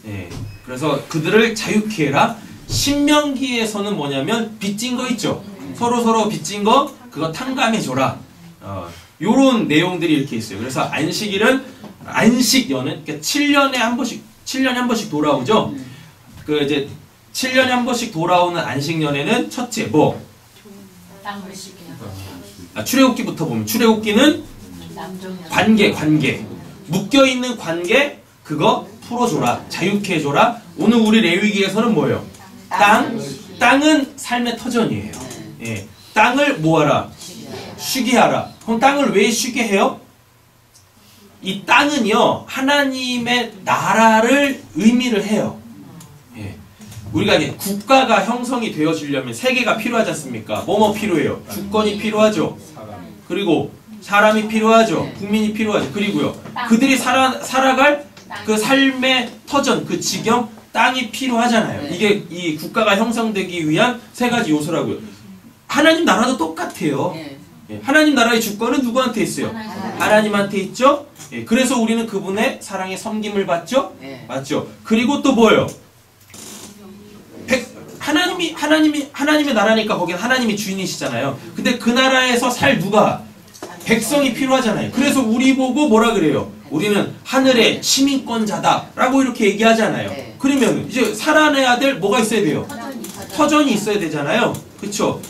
[SPEAKER 1] 예, 그래서 그들을 자유케 해라. 신명기에서는 뭐냐면, 빚진 거 있죠. 서로 빚진 거, 그거 탕감해줘라. 요런 내용들이 이렇게 있어요. 그래서 안식년은, 그러니까 7년에 한 번씩 돌아오죠. 그 이제 7년에 한 번씩 돌아오는 안식년에는 첫째 뭐? 출애굽기부터 보면 출애굽기는 관계 묶여있는 관계 그거 풀어줘라, 자유케 해줘라. 오늘 우리 레위기에서는 뭐예요? 땅은 삶의 터전이에요. 예, 땅을 뭐하라? 쉬게 하라. 그럼 땅을 왜 쉬게 해요? 이 땅은요 하나님의 나라를 의미를 해요. 예. 우리가 이제 국가가 형성이 되어지려면 세계가 필요하지 않습니까? 뭐뭐 필요해요? 주권이 필요하죠. 그리고 사람이 필요하죠. 국민이 필요하죠. 그리고요 그들이 살아갈 그 삶의 터전, 그 지경, 땅이 필요하잖아요. 이게 이 국가가 형성되기 위한 세 가지 요소라고요. 하나님 나라도 똑같아요. 예. 하나님 나라의 주권은 누구한테 있어요? 하나님한테 있죠. 예. 그래서 우리는 그분의 사랑의 섬김을 받죠. 맞죠. 그리고 또 뭐예요? 하나님의 나라니까 거기는 하나님이 주인이시잖아요. 근데 그 나라에서 살 누가? 백성이 필요하잖아요. 그래서 우리 보고 뭐라 그래요? 우리는 하늘의 시민권자다라고 이렇게 얘기하잖아요. 그러면 이제 살아내야 될 뭐가 있어야 돼요? 터전이 있어야 되잖아요. 그렇죠?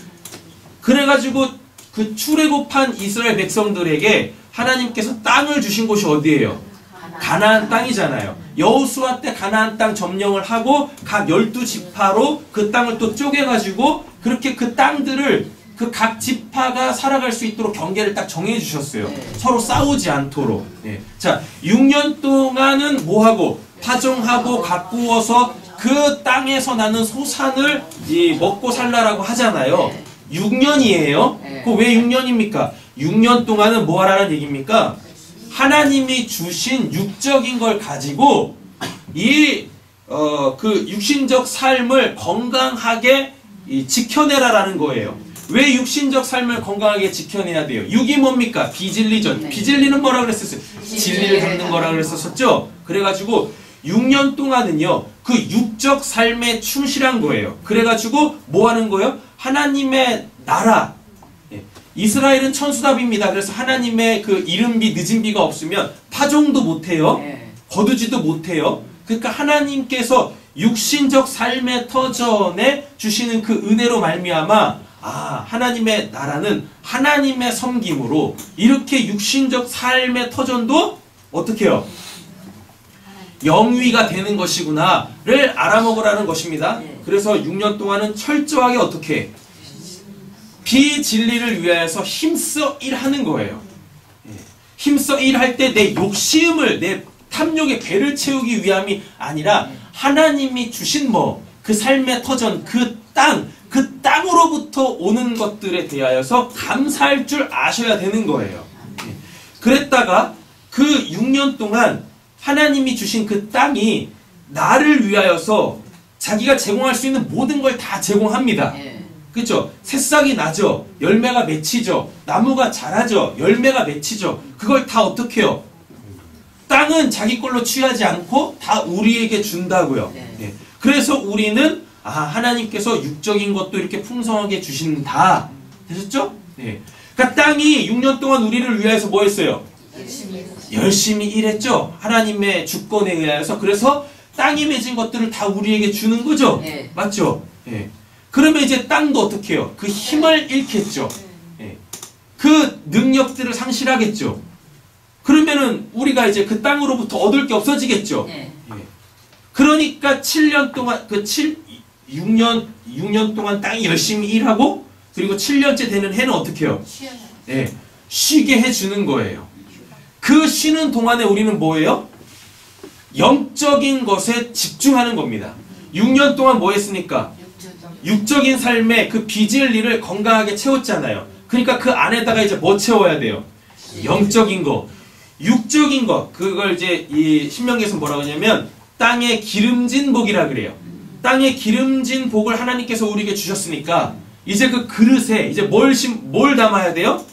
[SPEAKER 1] 그래가지고 그 출애굽한 이스라엘 백성들에게 하나님께서 땅을 주신 곳이 어디예요? 가나안 땅이잖아요. 여호수아 때 가나안 땅 점령을 하고 각 12지파로 그 땅을 또 쪼개가지고 그렇게 그 땅들을 그 각 지파가 살아갈 수 있도록 경계를 딱 정해 주셨어요. 서로 싸우지 않도록. 네. 자, 6년 동안은 뭐하고? 파종하고 가꾸어서 그 땅에서 나는 소산을 먹고 살라라고 하잖아요. 6년이에요. 그 왜 6년입니까? 6년 동안은 뭐 하라는 얘기입니까? 하나님이 주신 육적인 걸 가지고 그 육신적 삶을 건강하게 지켜내라라는 거예요. 왜 육신적 삶을 건강하게 지켜내야 돼요? 육이 뭡니까? 비진리죠. 비진리는 뭐라 그랬었어요? 진리를 담는 거라 그랬었죠. 그래가지고 6년 동안은요 그 육적 삶에 충실한 거예요. 그래가지고 뭐 하는 거예요? 하나님의 나라. 이스라엘은 천수답입니다. 그래서 하나님의 그 이른비 늦은비가 없으면 파종도 못해요. 거두지도 못해요. 그러니까 하나님께서 육신적 삶의 터전에 주시는 그 은혜로 말미암아 하나님의 나라는 하나님의 섬김으로 이렇게 육신적 삶의 터전도 어떻게 해요? 영위가 되는 것이구나를 알아먹으라는 것입니다. 그래서 6년 동안은 철저하게 어떻게 해? 비진리를 위하여서 힘써 일하는 거예요. 힘써 일할 때 내 욕심을, 내 탐욕의 배를 채우기 위함이 아니라 하나님이 주신 그 삶의 터전, 그 땅으로부터 오는 것들에 대하여서 감사할 줄 아셔야 되는 거예요. 그랬다가 그 6년 동안 하나님이 주신 그 땅이 나를 위하여서 자기가 제공할 수 있는 모든 걸 다 제공합니다. 그렇죠? 새싹이 나죠. 열매가 맺히죠. 나무가 자라죠. 열매가 맺히죠. 그걸 다 어떻게 해요? 땅은 자기 걸로 취하지 않고 다 우리에게 준다고요. 그래서 우리는 하나님께서 육적인 것도 이렇게 풍성하게 주신다. 되셨죠? 그러니까 땅이 6년 동안 우리를 위하여서 뭐 했어요? 열심히 일했죠. 하나님의 주권에 의하여서. 그래서 땅이 맺은 것들을 다 우리에게 주는 거죠. 맞죠? 그러면 이제 땅도 어떻게 해요? 그 힘을 잃겠죠. 그 능력들을 상실하겠죠. 그러면은 우리가 이제 그 땅으로부터 얻을 게 없어지겠죠. 그러니까 7년 동안 6년 동안 땅이 열심히 일하고 그리고 7년째 되는 해는 어떻게 해요? 쉬게 해주는 거예요. 그 쉬는 동안에 우리는 뭐예요? 영적인 것에 집중하는 겁니다. 6년 동안 뭐 했습니까?
[SPEAKER 3] 육적인 삶의 그 비질리를 건강하게 채웠잖아요. 그러니까 그 안에다가 이제 뭐 채워야 돼요? 영적인 거. 육적인 거. 그걸 이제 이 신명기에서 뭐라고 하냐면 땅에 기름진 복이라 그래요. 땅에 기름진 복을 하나님께서 우리에게 주셨으니까 이제 그 그릇에 이제 뭘 담아야 돼요?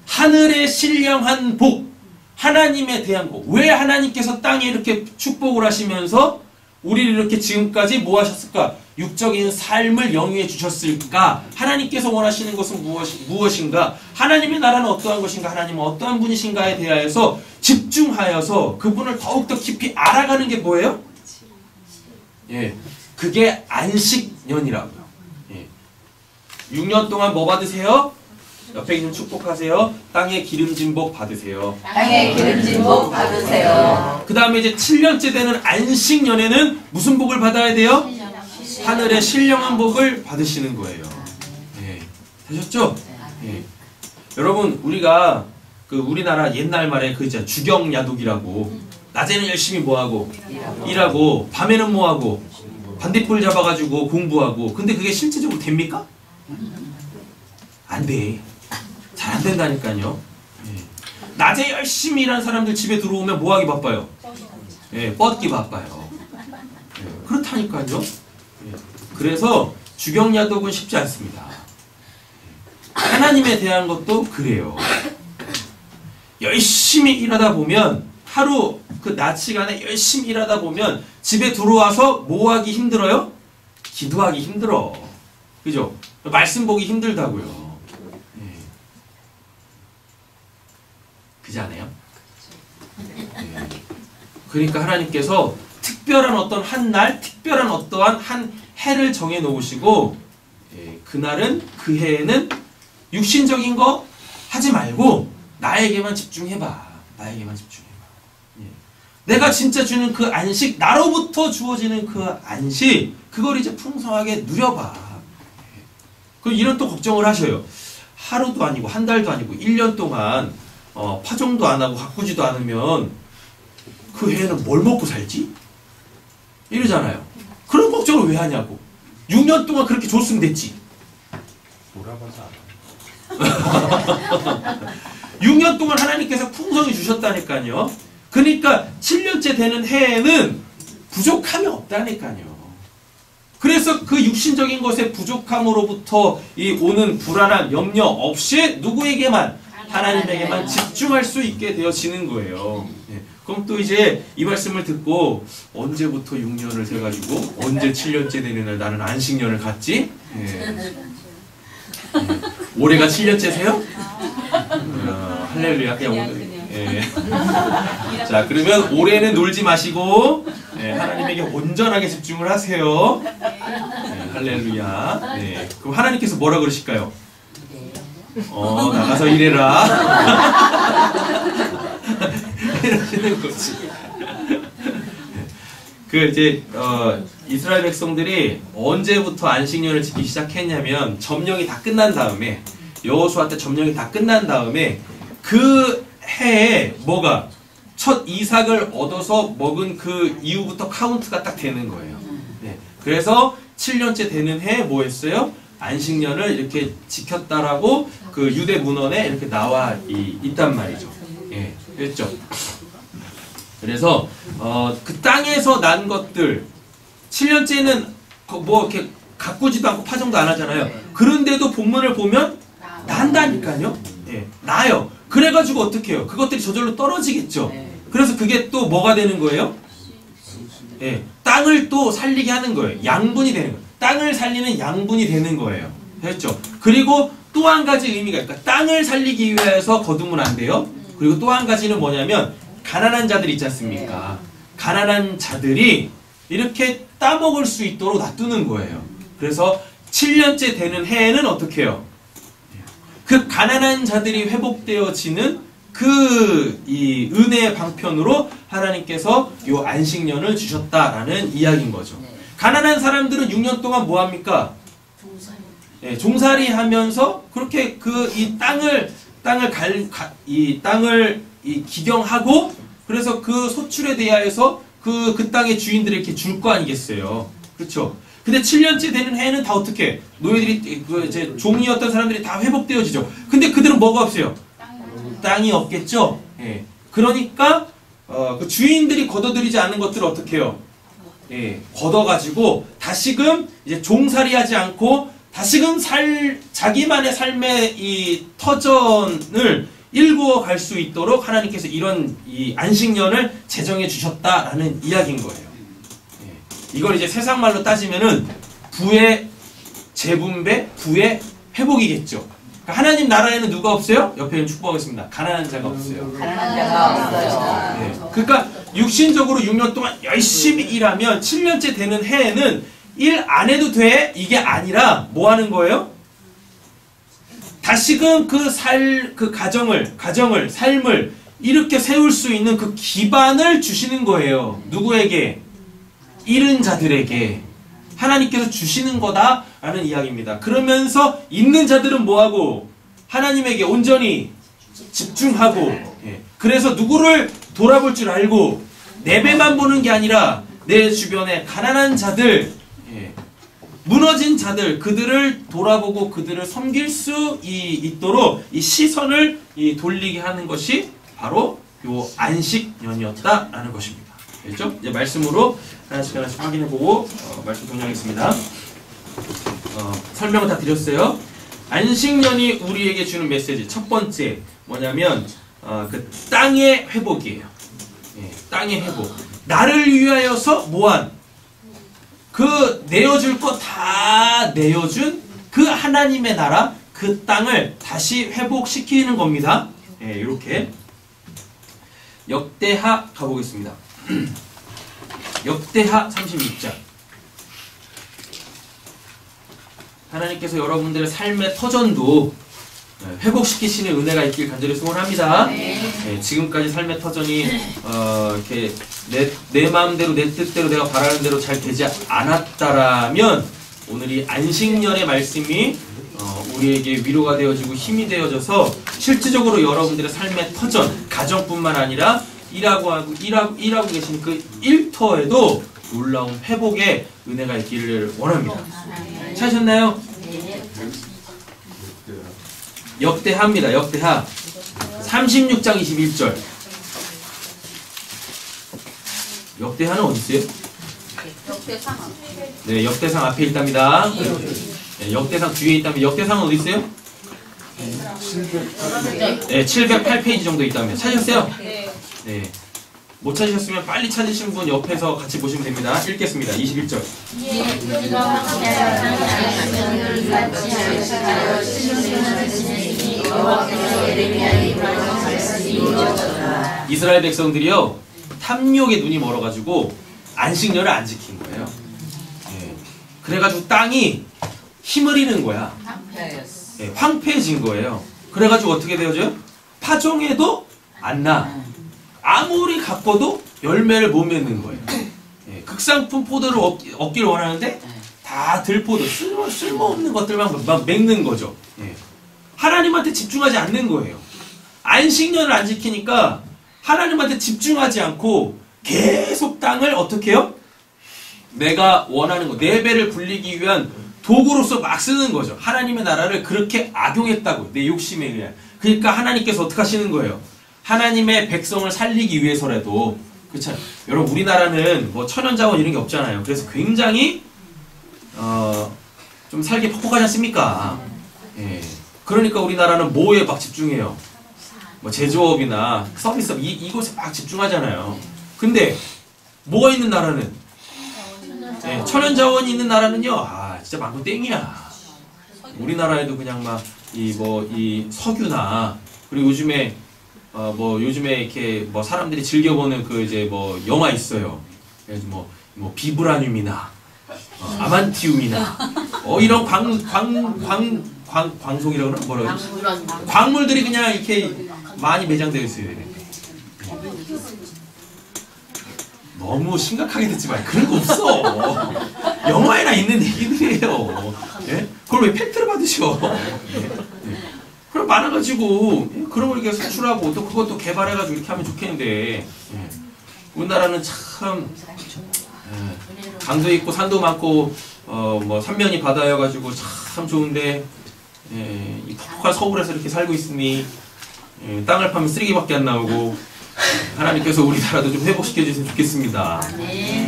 [SPEAKER 3] 하늘의 신령한 복. 하나님에 대한 복. 왜 하나님께서 땅에 이렇게 축복을 하시면서 우리를 이렇게 지금까지 뭐 하셨을까? 육적인 삶을 영위해 주셨을까? 하나님께서 원하시는 것은 무엇인가? 하나님의 나라는 어떠한 것인가? 하나님은 어떠한 분이신가에 대하여서 집중하여서 그분을 더욱더 깊이 알아가는 게 뭐예요? 예, 그게 안식년이라고요. 예. 6년 동안 뭐 받으세요? 옆에 있는 축복하세요. 땅에 기름진 복 받으세요.
[SPEAKER 4] 땅에 기름진 복 받으세요.
[SPEAKER 3] 그 다음에 이제 7년째 되는 안식년에는 무슨 복을 받아야 돼요? 하늘의 신령한 복을 받으시는 거예요. 예. 되셨죠? 예. 여러분, 우리가 그 우리나라 옛날 말에 그 있잖아요. 주경야독이라고. 낮에는 열심히 뭐하고? 일하고, 밤에는 뭐하고? 반딧불 잡아가지고 공부하고. 근데 그게 실제적으로 됩니까? 안 돼. 잘 안 된다니까요. 예. 낮에 열심히 일하는 사람들 집에 들어오면 뭐하기 바빠요? 예, 뻗기 바빠요. 예, 그렇다니까요. 예. 그래서 주경야독은 쉽지 않습니다. 하나님에 대한 것도 그래요. 열심히 일하다 보면 하루 그 낮 시간에 열심히 일하다 보면 집에 들어와서 뭐 하기 힘들어요? 기도하기 힘들어. 그죠? 말씀 보기 힘들다고요. 예. 그지 않아요? 예. 그러니까 하나님께서 특별한 어떤 한 날, 특별한 어떠한 한 해를 정해 놓으시고, 예, 그날은, 그 해에는 육신적인 거 하지 말고 나에게만 집중해봐. 나에게만 집중해봐. 예. 내가 진짜 주는 그 안식, 나로부터 주어지는 그 안식, 그걸 이제 풍성하게 누려봐. 예. 그럼 이런 또 걱정을 하셔요. 하루도 아니고 한 달도 아니고 1년 동안 파종도 안 하고 가꾸지도 않으면 그 해에는 뭘 먹고 살지? 이러잖아요. 그런 걱정을 왜 하냐고. 6년 동안 그렇게 줬으면 됐지.
[SPEAKER 2] 돌아봐서 알아.
[SPEAKER 3] 6년 동안 하나님께서 풍성히 주셨다니까요. 그러니까 7년째 되는 해에는 부족함이 없다니까요. 그래서 그 육신적인 것의 부족함으로부터 이 오는 불안한 염려 없이 누구에게만? 하나님에게만 집중할 수 있게 되어지는 거예요. 예. 그럼 또 이제 이 말씀을 듣고 언제부터 6년을 세가지고 언제 7년째 되는 날 나는 안식년을 갖지? 예. 예. 올해가 7년째세요? 할렐루야. 그냥 오늘. 예. 자, 그러면 올해는 놀지 마시고 예, 하나님에게 온전하게 집중을 하세요. 예, 할렐루야. 예. 그럼 하나님께서 뭐라 그러실까요? 나가서 일해라. 이러시는 거지. 그 이제 이스라엘 백성들이 언제부터 안식년을 지키기 시작했냐면 점령이 다 끝난 다음에 여호수아 때 점령이 다 끝난 다음에 그 해에 뭐가 첫 이삭을 얻어서 먹은 그 이후부터 카운트가 딱 되는 거예요. 네. 그래서 7년째 되는 해에 뭐 했어요? 안식년을 이렇게 지켰다라고 그 유대 문헌에 이렇게 나와 있단 말이죠. 예, 그랬죠. 그래서 그 땅에서 난 것들 7년째는 뭐 이렇게 가꾸지도 않고 파종도 안 하잖아요. 그런데도 본문을 보면 난다니까요. 예, 나요. 그래가지고 어떻게 해요? 그것들이 저절로 떨어지겠죠. 그래서 그게 또 뭐가 되는 거예요? 예, 땅을 또 살리게 하는 거예요. 양분이 되는 거예요. 땅을 살리는 양분이 되는 거예요. 됐죠? 그리고 또 한 가지 의미가 있다. 땅을 살리기 위해서 거두면 안 돼요. 그리고 또 한 가지는 뭐냐면 가난한 자들 있지 않습니까? 가난한 자들이 이렇게 따먹을 수 있도록 놔두는 거예요. 그래서 7년째 되는 해에는 어떻게 해요? 그 가난한 자들이 회복되어지는 이 은혜의 방편으로 하나님께서 이 안식년을 주셨다라는 이야기인 거죠. 가난한 사람들은 6년 동안 뭐 합니까? 종살이 하면서 그렇게 이 땅을 기경하고 그래서 그 소출에 대하여서 그 땅의 주인들에게 줄 거 아니겠어요. 그렇죠? 근데 7년째 되는 해는 다 어떻게? 노예들이 그 이제 종이었던 사람들이 다 회복되어지죠. 근데 그들은 뭐가 없어요? 땅이 없겠죠. 예. 그러니까 그 주인들이 걷어들이지 않는 것들을 어떻게 해요? 예. 걷어가지고 다시금 이제 종살이하지 않고 다시금 자기만의 삶의 이 터전을 일구어 갈 수 있도록 하나님께서 이런 이 안식년을 제정해 주셨다라는 이야기인 거예요. 이걸 이제 세상 말로 따지면은 부의 재분배, 부의 회복이겠죠. 그러니까 하나님 나라에는 누가 없어요? 옆에 축복하겠습니다. 가난한 자가 없어요.
[SPEAKER 4] 가난한 자가 없어요.
[SPEAKER 3] 네. 그러니까 육신적으로 6년 동안 열심히 일하면 7년째 되는 해에는 일 안 해도 돼? 이게 아니라 뭐 하는 거예요? 다시금 그 가정을, 삶을 이렇게 세울 수 있는 그 기반을 주시는 거예요. 누구에게? 잃은 자들에게 하나님께서 주시는 거다라는 이야기입니다. 그러면서 있는 자들은 뭐하고? 하나님에게 온전히 집중하고, 예. 그래서 누구를 돌아볼 줄 알고 내 배만 보는 게 아니라 내 주변에 가난한 자들, 예. 무너진 자들, 그들을 돌아보고 그들을 섬길 수 있도록 이 시선을 돌리게 하는 것이 바로 요 안식년이었다라는 것입니다. 됐죠? 이제 말씀으로 하나씩 확인해보고 말씀 동정하겠습니다. 설명을 다 드렸어요. 안식년이 우리에게 주는 메시지 첫 번째 뭐냐면 그 땅의 회복이에요. 예, 땅의 회복. 나를 위하여서 뭐한 그 내어줄 거 다 내어준 그 하나님의 나라 그 땅을 다시 회복시키는 겁니다. 예, 이렇게 역대하 가보겠습니다. 역대하 36장. 하나님께서 여러분들의 삶의 터전도 회복시키시는 은혜가 있길 간절히 소원합니다. 네, 지금까지 삶의 터전이 이렇게 내 마음대로 내 뜻대로 내가 바라는 대로 잘 되지 않았다라면 오늘 이 안식년의 말씀이 우리에게 위로가 되어지고 힘이 되어져서 실질적으로 여러분들의 삶의 터전, 가정뿐만 아니라 일하고 계신 그 일터에도 놀라운 회복의 은혜가 있기를 원합니다. 찾으셨나요? 역대하입니다. 역대하 36장 21절. 역대하는 어디 있어요?
[SPEAKER 4] 역대상.
[SPEAKER 3] 네, 역대상 앞에 있답니다. 네, 역대상 뒤에 있답니다. 역대상은 어디 있어요? 네, 708페이지 정도 있답니다. 찾으셨어요? 네. 못 찾으셨으면 빨리 찾으신 분 옆에서 같이 보시면 됩니다. 읽겠습니다. 21절. 이스라엘 백성들이요 탐욕에 눈이 멀어가지고 안식년을 안 지킨 거예요. 네. 그래가지고 땅이 힘을 잃은 거야. 네, 황폐해진 거예요. 그래가지고 어떻게 되어져요? 파종해도 안 나. 아무리 가꿔도 열매를 못 맺는 거예요. 예, 극상품 포도를 얻기를 원하는데 다 들포도 쓸모없는 것들만 막 맺는 거죠. 예. 하나님한테 집중하지 않는 거예요. 안식년을 안 지키니까 하나님한테 집중하지 않고 계속 땅을 어떻게 해요? 내가 원하는 거, 내 배를 불리기 위한 도구로서 막 쓰는 거죠. 하나님의 나라를 그렇게 악용했다고, 내 욕심에 의해. 그러니까 하나님께서 어떻게 하시는 거예요? 하나님의 백성을 살리기 위해서라도, 그렇잖아요. 여러분, 우리나라는 뭐 천연자원 이런 게 없잖아요. 그래서 굉장히 좀 살기 퍽퍽하지 않습니까? 예. 그러니까 우리나라는 뭐에 막 집중해요? 뭐 제조업이나 서비스업 이곳에 막 집중하잖아요. 근데 뭐가 있는 나라는? 예, 천연자원이 있는 나라는요, 진짜 많고 땡이야. 우리나라에도 그냥 막 이 석유나, 그리고 요즘에 요즘에 이렇게 뭐 사람들이 즐겨보는 그 이제 뭐 영화 있어요. 그래서 뭐 비브라늄이나 아만티움이나 이런 광송이라고 그러나 뭐라고 그러지? 광물들이 그냥 이렇게 많이 매장되어 있어요. 너무 심각하게 듣지 마요. 그런 거 없어. 영화에나 있는 얘기들이에요. 예? 그걸 왜 팩트를 받으셔? 예? 그럼 많아가지고 그런 걸 이렇게 수출하고 또 그것도 개발해가지고 이렇게 하면 좋겠는데 우리나라는 참 강도 있고 산도 많고
[SPEAKER 1] 뭐 삼면이 바다여가지고 참 좋은데 이 퍽퍽한 서울에서 이렇게 살고 있으니 땅을 파면 쓰레기밖에 안 나오고 하나님께서 우리나라도 좀 회복시켜 주셨으면 좋겠습니다.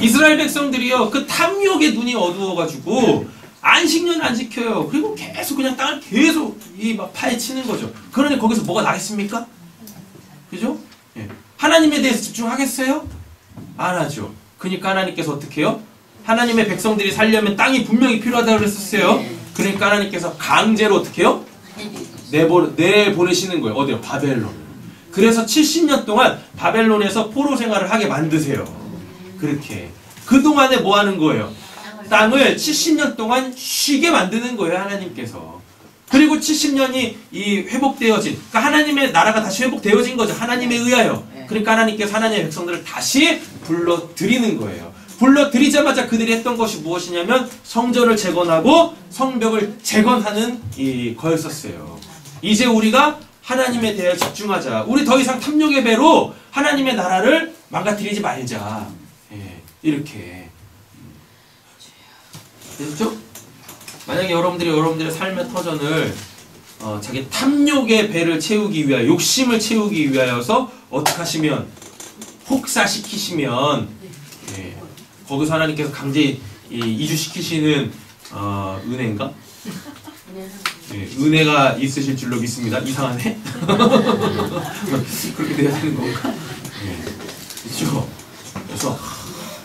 [SPEAKER 1] 이스라엘 백성들이요 그 탐욕의 눈이 어두워가지고 안식년 안 지켜요. 그리고 계속 그냥 땅을 계속 이 막 파헤치는 거죠. 그러니 거기서 뭐가 나겠습니까? 그죠? 하나님에 대해서 집중하겠어요? 안 하죠. 그러니까 하나님께서 어떻게 해요? 하나님의 백성들이 살려면 땅이 분명히 필요하다고 그랬었어요. 그러니까 하나님께서 강제로 어떻게 해요? 내보내시는 거예요. 어디요? 바벨론. 그래서 70년 동안 바벨론에서 포로 생활을 하게 만드세요. 그렇게. 그동안에 뭐 하는 거예요? 땅을 70년 동안 쉬게 만드는 거예요. 하나님께서. 그리고 70년이 이 회복되어진, 그러니까 하나님의 나라가 다시 회복되어진 거죠. 하나님에 의하여. 그러니까 하나님께서 하나님의 백성들을 다시 불러들이는 거예요. 불러들이자마자 그들이 했던 것이 무엇이냐면 성전을 재건하고 성벽을 재건하는 거였었어요. 이제 우리가 하나님에 대해 집중하자. 우리 더 이상 탐욕의 배로 하나님의 나라를 망가뜨리지 말자. 이렇게. 됐죠? 만약에 여러분들의 삶의 터전을 자기 탐욕의 배를 채우기 위하여, 욕심을 채우기 위하여서 어떻게 하시면 혹사시키시면 거기서 하나님께서 강제 이주시키시는 은혜인가? 은혜가 있으실 줄로 믿습니다. 이상하네? 그렇게 돼야 되는 건가? 그렇죠? 그래서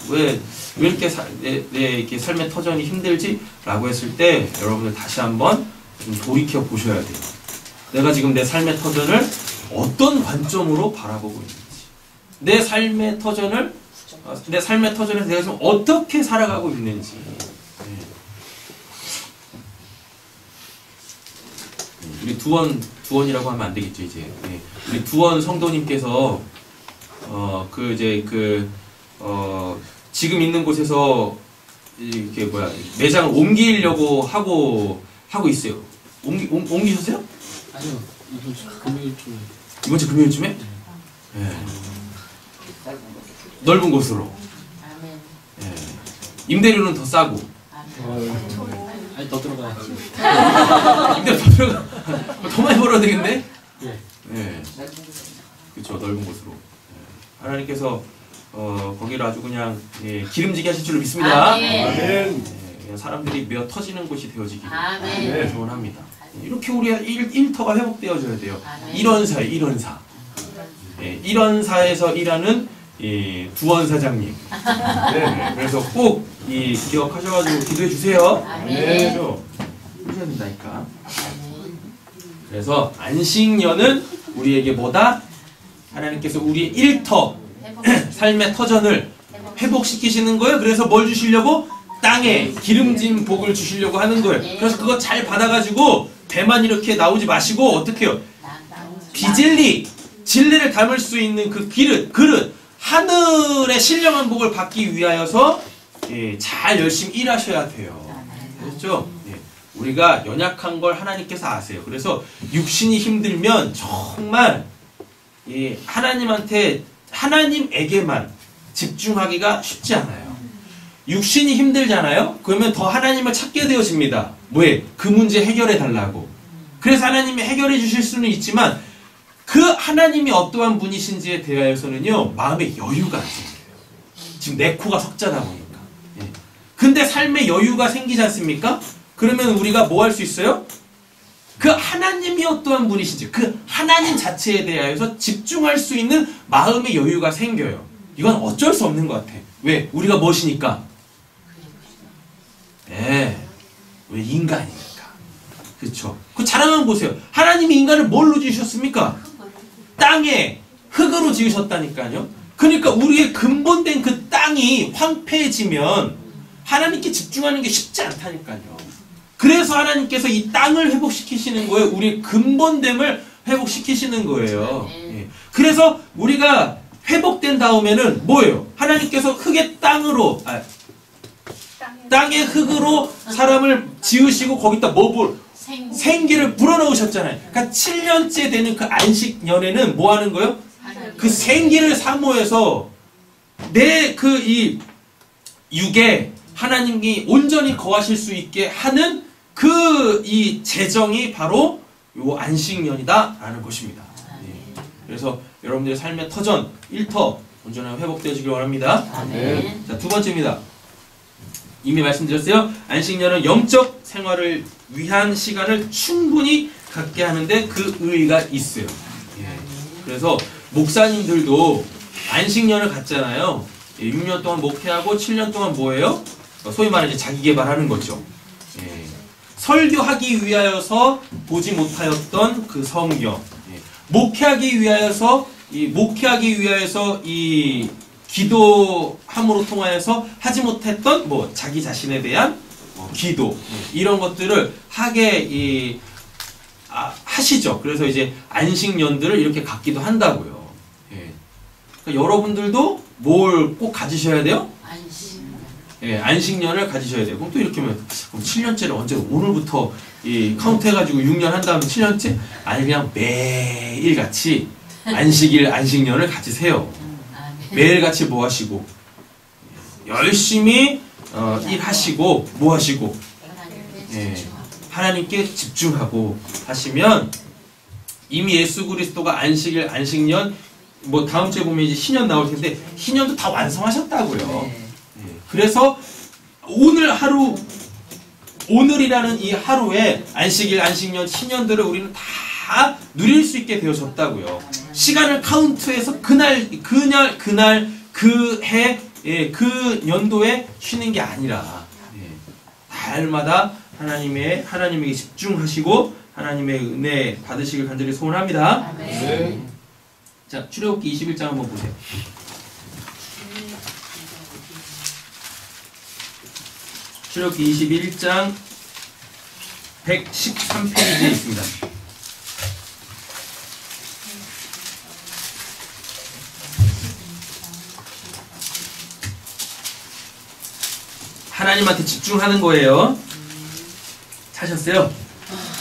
[SPEAKER 1] 왜 이렇게 내 이렇게 삶의 터전이 힘들지? 라고 했을 때 여러분들 다시 한번 좀 돌이켜 보셔야 돼요. 내가 지금 내 삶의 터전을 어떤 관점으로 바라보고 있는지, 내 삶의 터전에서 내가 지금 어떻게 살아가고 있는지. 우리 두원이라고 하면 안 되겠죠, 이제. 우리 두원 성도님께서 지금 있는 곳에서 이렇게 매장을 옮기려고 하고 있어요. 옮기셨어요?
[SPEAKER 2] 아니요, 이번 주 금요일쯤에.
[SPEAKER 1] 이번 주 금요일쯤에? 네. 넓은 곳으로. 네. 임대료는 더 싸고.
[SPEAKER 2] 아니, 더 들어가야지.
[SPEAKER 1] 임대료 더 들어가. 더 많이 벌어야 되겠네?
[SPEAKER 2] 예.
[SPEAKER 1] 네. 그렇죠, 넓은 곳으로. 하나님께서 거기를 아주 그냥 기름지게 하실 줄로 믿습니다.
[SPEAKER 2] 아멘.
[SPEAKER 1] 그냥 사람들이 메어 터지는 곳이 되어지기를
[SPEAKER 4] 아멘.
[SPEAKER 1] 소원합니다. 이렇게 우리가 일터가 회복되어져야 돼요.
[SPEAKER 4] 아멘.
[SPEAKER 1] 이런 사. 이런 사에서 일하는 두원 사장님. 그래서 꼭 기억하셔가지고 기도해 주세요.
[SPEAKER 4] 아멘.
[SPEAKER 1] 그렇죠? 해줘야 된다니까. 그래서 안식년은 우리에게 뭐다? 하나님께서 우리의 일터, 삶의 터전을 회복시키시는 거예요. 그래서 뭘 주시려고? 땅에 기름진 복을 주시려고 하는 거예요. 그래서 그거 잘 받아가지고 배만 이렇게 나오지 마시고 어떻게 해요? 비젤리, 진리를 담을 수 있는 그 그릇, 하늘의 신령한 복을 받기 위하여서 잘 열심히 일하셔야 돼요. 그렇죠? 우리가 연약한 걸 하나님께서 아세요. 그래서 육신이 힘들면 정말 하나님에게만 집중하기가 쉽지 않아요. 육신이 힘들잖아요. 그러면 더 하나님을 찾게 되어집니다. 왜? 그 문제 해결해 달라고. 그래서 하나님이 해결해 주실 수는 있지만 그 하나님이 어떠한 분이신지에 대하여서는요 마음에 여유가 안 생겨요. 지금 내 코가 석자다 보니까. 근데 삶에 여유가 생기지 않습니까? 그러면 우리가 뭐 할 수 있어요? 그 하나님이 어떠한 분이신지 그 하나님 자체에 대하여서 집중할 수 있는 마음의 여유가 생겨요. 이건 어쩔 수 없는 것 같아. 왜? 우리가 무엇이니까? 왜 인간이니까. 그렇죠? 그 자랑만 보세요. 하나님이 인간을 뭘로 지으셨습니까? 땅에 흙으로 지으셨다니까요. 그러니까 우리의 근본된 그 땅이 황폐해지면 하나님께 집중하는 게 쉽지 않다니까요. 그래서 하나님께서 이 땅을 회복시키시는 거예요. 우리의 근본됨을 회복시키시는 거예요. 그래서 우리가 회복된 다음에는 뭐예요? 하나님께서 땅의 흙으로 사람을 지으시고 거기다 생기를 불어넣으셨잖아요. 그러니까 7년째 되는 그 안식년에는 뭐 하는 거예요? 그 생기를 사모해서 내 이 육에
[SPEAKER 3] 하나님이 온전히 거하실 수 있게 하는 그 이 재정이 바로 요 안식년이다라는 것입니다. 예. 그래서 여러분들의 삶의 터전 1터 온전하게 회복되어지길 원합니다.
[SPEAKER 4] 아멘.
[SPEAKER 3] 자, 두 번째입니다. 이미 말씀드렸어요. 안식년은 영적 생활을 위한 시간을 충분히 갖게 하는데 그 의의가 있어요. 예. 그래서 목사님들도 안식년을 갖잖아요. 6년 동안 목회하고 7년 동안 뭐예요? 소위 말해 자기 개발하는 거죠. 예. 설교하기 위하여서 보지 못하였던 그 성경, 예. 목회하기 위하여서 이 기도함으로 통하여서 하지 못했던 뭐 자기 자신에 대한 기도, 이런 것들을 하게 하시죠. 그래서 이제 안식년들을 이렇게 갖기도 한다고요. 예. 그러니까 여러분들도 뭘 꼭 가지셔야 돼요? 예, 안식년을 가지셔야 돼요. 그럼 또 이렇게 하면 그럼 7년째를 언제 오늘부터 카운트해가지고 6년 한 다음에 7년째? 아니 그냥 매일같이 안식년을 가지세요. 매일같이 뭐 하시고 열심히 일하시고 뭐 하시고 하나님께 집중하고 하시면 이미 예수 그리스도가 안식년 뭐 다음 주에 보면 이제 희년 나올 텐데 희년도 다 완성하셨다고요. 그래서 오늘이라는 이 하루에 안식년, 희년들을 우리는 다 누릴 수 있게 되어졌다고요. 시간을 카운트해서 그날, 그 해, 그 연도에 쉬는 게 아니라, 달마다 하나님에게 집중하시고, 하나님의 은혜 받으시길 간절히 소원합니다.
[SPEAKER 4] 네.
[SPEAKER 3] 자, 출애굽기 21장 한번 보세요. 출애굽기 21장 113페이지에 있습니다. 하나님한테 집중하는 거예요. 찾으셨어요?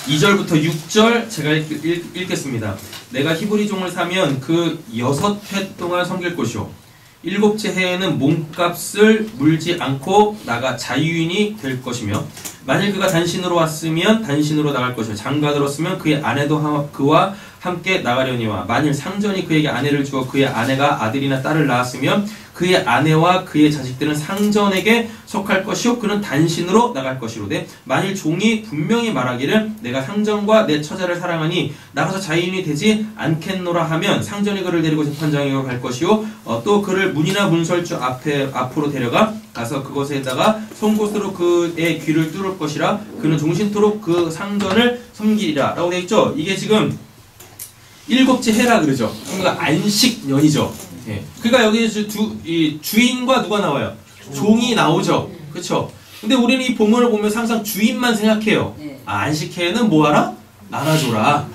[SPEAKER 3] 2절부터 6절 제가 읽겠습니다. 내가 히브리 종을 사면 그 6해 동안 섬길 것이요 7째 해에는 몸값을 물지 않고 나가 자유인이 될 것이며 만일 그가 단신으로 왔으면 단신으로 나갈 것이요 장가 들었으면 그의 아내도 그와 함께 나가려니와 만일 상전이 그에게 아내를 주어 그의 아내가 아들이나 딸을 낳았으면 그의 아내와 그의 자식들은 상전에게 속할 것이요 그는 단신으로 나갈 것이로되 만일 종이 분명히 말하기를 내가 상전과 내 처자를 사랑하니 나가서 자유인이 되지 않겠노라 하면 상전이 그를 데리고 재판장에 갈 것이요 또 그를 문이나 문설주 앞으로 데려가 가서 그것에다가 송곳으로 그의 귀를 뚫을 것이라 그는 종신토록 그 상전을 섬기리라 라고 되어 있죠. 이게 지금 7째 해라 그러죠. 그러니까 안식년이죠. 예. 그러니까 여기 주인과 누가 나와요? 종이 나오죠. 그렇죠? 근데 우리는 이 본문을 보면 항상 주인만 생각해요. 안식해는 뭐하라? 나눠줘라.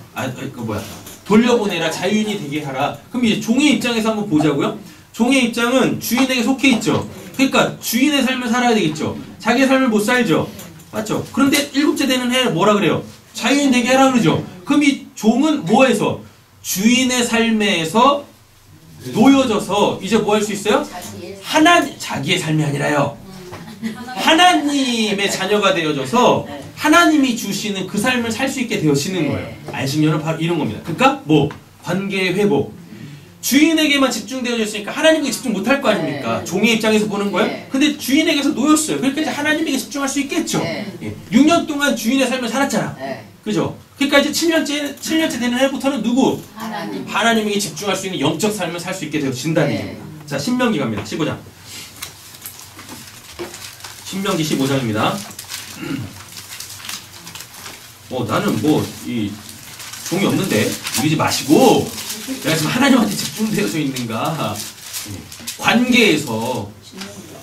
[SPEAKER 3] 돌려보내라. 자유인이 되게 하라. 그럼 이제 종의 입장에서 한번 보자고요. 종의 입장은 주인에게 속해 있죠. 그러니까 주인의 삶을 살아야 되겠죠. 자기의 삶을 못 살죠. 맞죠? 그런데 7째 되는 해는 뭐라 그래요? 자유인 되게 하라 그러죠. 그럼 이 종은 뭐해서? 주인의 삶에서 놓여져서 이제 뭐 할 수 있어요? 자기의 삶이 아니라요. 하나님의 자녀가 되어져서 하나님이 주시는 그 삶을 살 수 있게 되어지는 거예요. 안식년은 바로 이런 겁니다. 그러니까 뭐 관계의 회복. 주인에게만 집중되어져 있으니까 하나님께 집중 못할 거 아닙니까? 종의 입장에서 보는 거예요. 근데 주인에게서 놓였어요. 그러니까 이제 하나님에게 집중할 수 있겠죠. 6년 동안 주인의 삶을 살았잖아. 그죠? 그러니까 이제 7년째 되는 해부터는 누구? 하나님에게 집중할 수 있는 영적 삶을 살 수 있게 되어진다는 얘기입니다. 자, 신명기 갑니다. 15장. 신명기 15장입니다. 나는 종이 없는데 이러지 마시고 내가 지금 하나님한테 집중되어져 있는가. 관계에서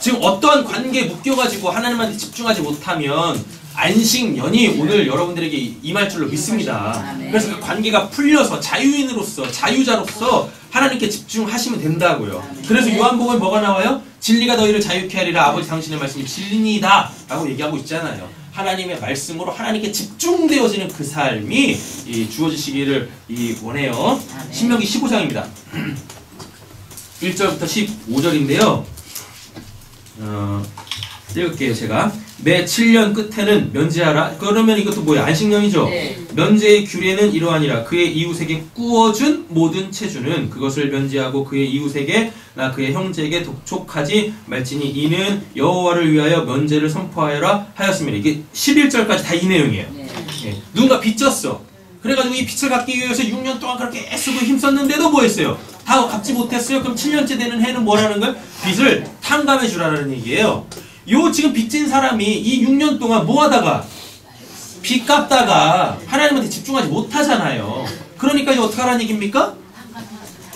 [SPEAKER 3] 지금 어떠한 관계에 묶여가지고 하나님한테 집중하지 못하면 안식년이 오늘 여러분들에게 임할 줄로 믿습니다. 그래서 그 관계가 풀려서 자유인으로서 자유자로서 하나님께 집중하시면 된다고요. 그래서 요한복음에 뭐가 나와요? 진리가 너희를 자유케 하리라. 아버지 당신의 말씀이 진리다 라고 얘기하고 있잖아요. 하나님의 말씀으로 하나님께 집중되어지는 그 삶이 주어지시기를 원해요. 신명기 15장입니다. 1절부터 15절인데요. 읽을게요. 제가 매 7년 끝에는 면제하라. 그러면 이것도 뭐야? 안식년이죠.
[SPEAKER 4] 네.
[SPEAKER 3] 면제의 규례는 이러하니라. 그의 이웃에게 꾸어준 모든 체주는 그것을 면제하고 그의 이웃에게 나 그의 형제에게 독촉하지 말지니 이는 여호와를 위하여 면제를 선포하여라 하였습니다. 이게 11절까지 다 이 내용이에요.
[SPEAKER 4] 네.
[SPEAKER 3] 예. 누군가 빚졌어. 그래가지고 이 빚을 갚기 위해서 6년 동안 그렇게 애쓰고 힘썼는데도 뭐 했어요? 다 갚지 못했어요. 그럼 7년째 되는 해는 뭐라는 거예요? 빚을 탕감해 주라는 얘기예요. 요 지금 빚진 사람이 이 6년 동안 뭐 하다가 빚 갚다가 하나님한테 집중하지 못하잖아요. 그러니까 이제 어떻게 하라는 얘기입니까?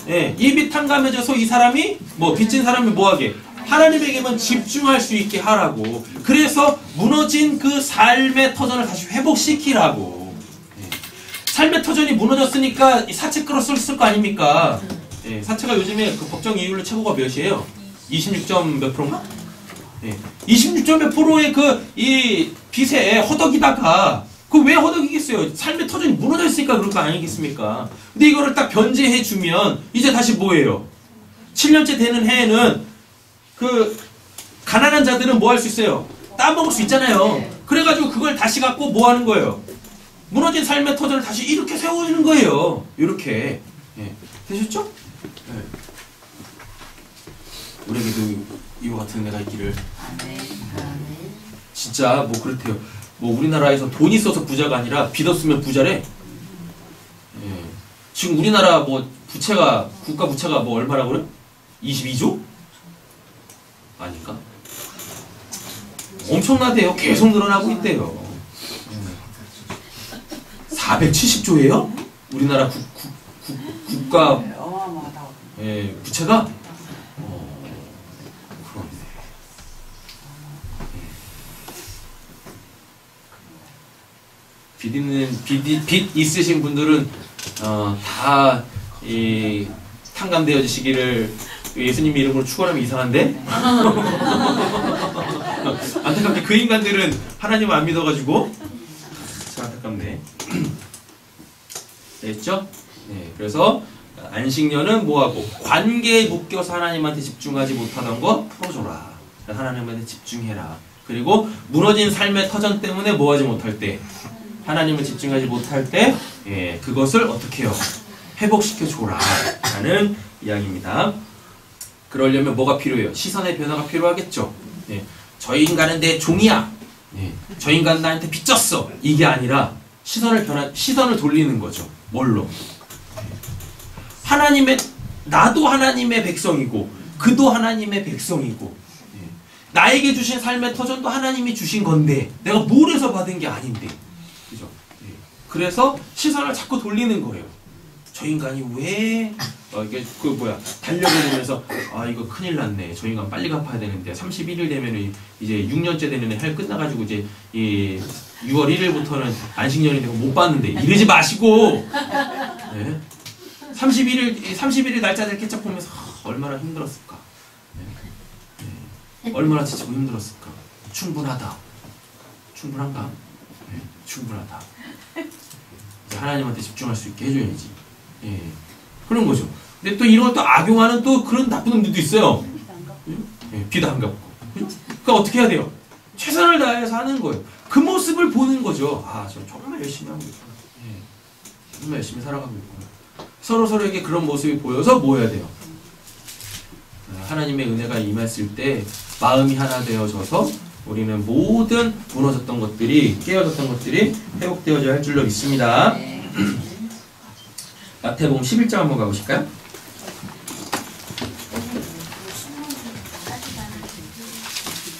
[SPEAKER 3] 예, 이 빚 탕감해줘서 이 사람이 뭐 빚진 사람이 뭐하게 하나님에게만 집중할 수 있게 하라고. 그래서 무너진 그 삶의 터전을 다시 회복시키라고. 예. 삶의 터전이 무너졌으니까 사채 끌었을 거 아닙니까? 예, 사채가 요즘에 그 법정 이율로 최고가 몇이에요? 26점 몇 프로인가? 예, 26점 몇 프로의 이 빚에 허덕이다가 그 왜 허덕이겠어요? 삶의 터전이 무너져 있으니까 그럴 거 아니겠습니까? 근데 이거를 딱 변제해 주면 이제 다시 뭐예요? 7년째 되는 해에는 그 가난한 자들은 뭐 할 수 있어요? 따먹을 수 있잖아요. 그래가지고 그걸 다시 갖고 뭐 하는 거예요? 무너진 삶의 터전을 다시 이렇게 세워주는 거예요. 이렇게. 예. 되셨죠? 예. 우리에게도 이와 같은 은혜가 있기를. 진짜 뭐 그렇대요. 뭐 우리나라에서 돈 있어서 부자가 아니라 빚 없으면 부자래. 예. 지금 우리나라 뭐 부채가 국가 부채가 뭐 얼마라고 그래? 22조? 아닌가? 엄청나대요. 계속 늘어나고 있대요. 470조예요? 우리나라 국가
[SPEAKER 6] 어마어마하다고.
[SPEAKER 3] 예, 부채가? 그러네. 빚 있으신 분들은 다 이 탕감되어지시기를 예수님 이름으로 축원하면 이상한데? 안타깝게 그 인간들은 하나님을 안 믿어가지고 참 안타깝네. 됐죠? 네, 그래서 안식년은 뭐하고 관계에 묶여서 하나님한테 집중하지 못하던 거 풀어줘라. 하나님한테 집중해라. 그리고 무너진 삶의 터전 때문에 뭐하지 못할 때 하나님을 집중하지 못할 때 예, 그것을 어떻게 해요? 회복시켜줘라 라는 이야기입니다. 그러려면 뭐가 필요해요? 시선의 변화가 필요하겠죠. 예, 저 인간은 내 종이야. 예, 저 인간은 나한테 빚졌어. 이게 아니라 시선을 돌리는 거죠. 뭘로? 나도 하나님의 백성이고 그도 하나님의 백성이고 예, 나에게 주신 삶의 터전도 하나님이 주신 건데 내가 뭘 해서 받은 게 아닌데 그죠? 예, 그래서 시선을 자꾸 돌리는 거예요. 저 인간이 왜 이게 달려다니면서 이거 큰일 났네. 저 인간 빨리 갚아야 되는데 31일 되면 이제 6년째 되는 해 끝나가지고 이제 이 6월 1일부터는 안식년이 되고 못 받는데 이러지 마시고 네. 31일 날짜를 깨짝 보면서 얼마나 힘들었을까. 네. 얼마나 지치고 힘들었을까. 충분하다. 충분한가? 네. 충분하다. 이제 하나님한테 집중할 수 있게 해줘야지. 예, 그런 거죠. 근데 또 이런 걸 또 악용하는 또 그런 나쁜 놈들도 있어요. 예, 빚 안 갚고. 그죠? 그러니까 어떻게 해야 돼요? 최선을 다해서 하는 거예요. 그 모습을 보는 거죠. 저 정말 열심히 하고 있구나. 예, 정말 열심히 살아가고 있구나. 서로에게 그런 모습이 보여서 뭐 해야 돼요? 하나님의 은혜가 임했을 때 마음이 하나 되어져서 우리는 모든 무너졌던 것들이 깨어졌던 것들이 회복되어져야 할 줄로 믿습니다.
[SPEAKER 4] 네.
[SPEAKER 3] 마태복음 11장 한번 가보실까요?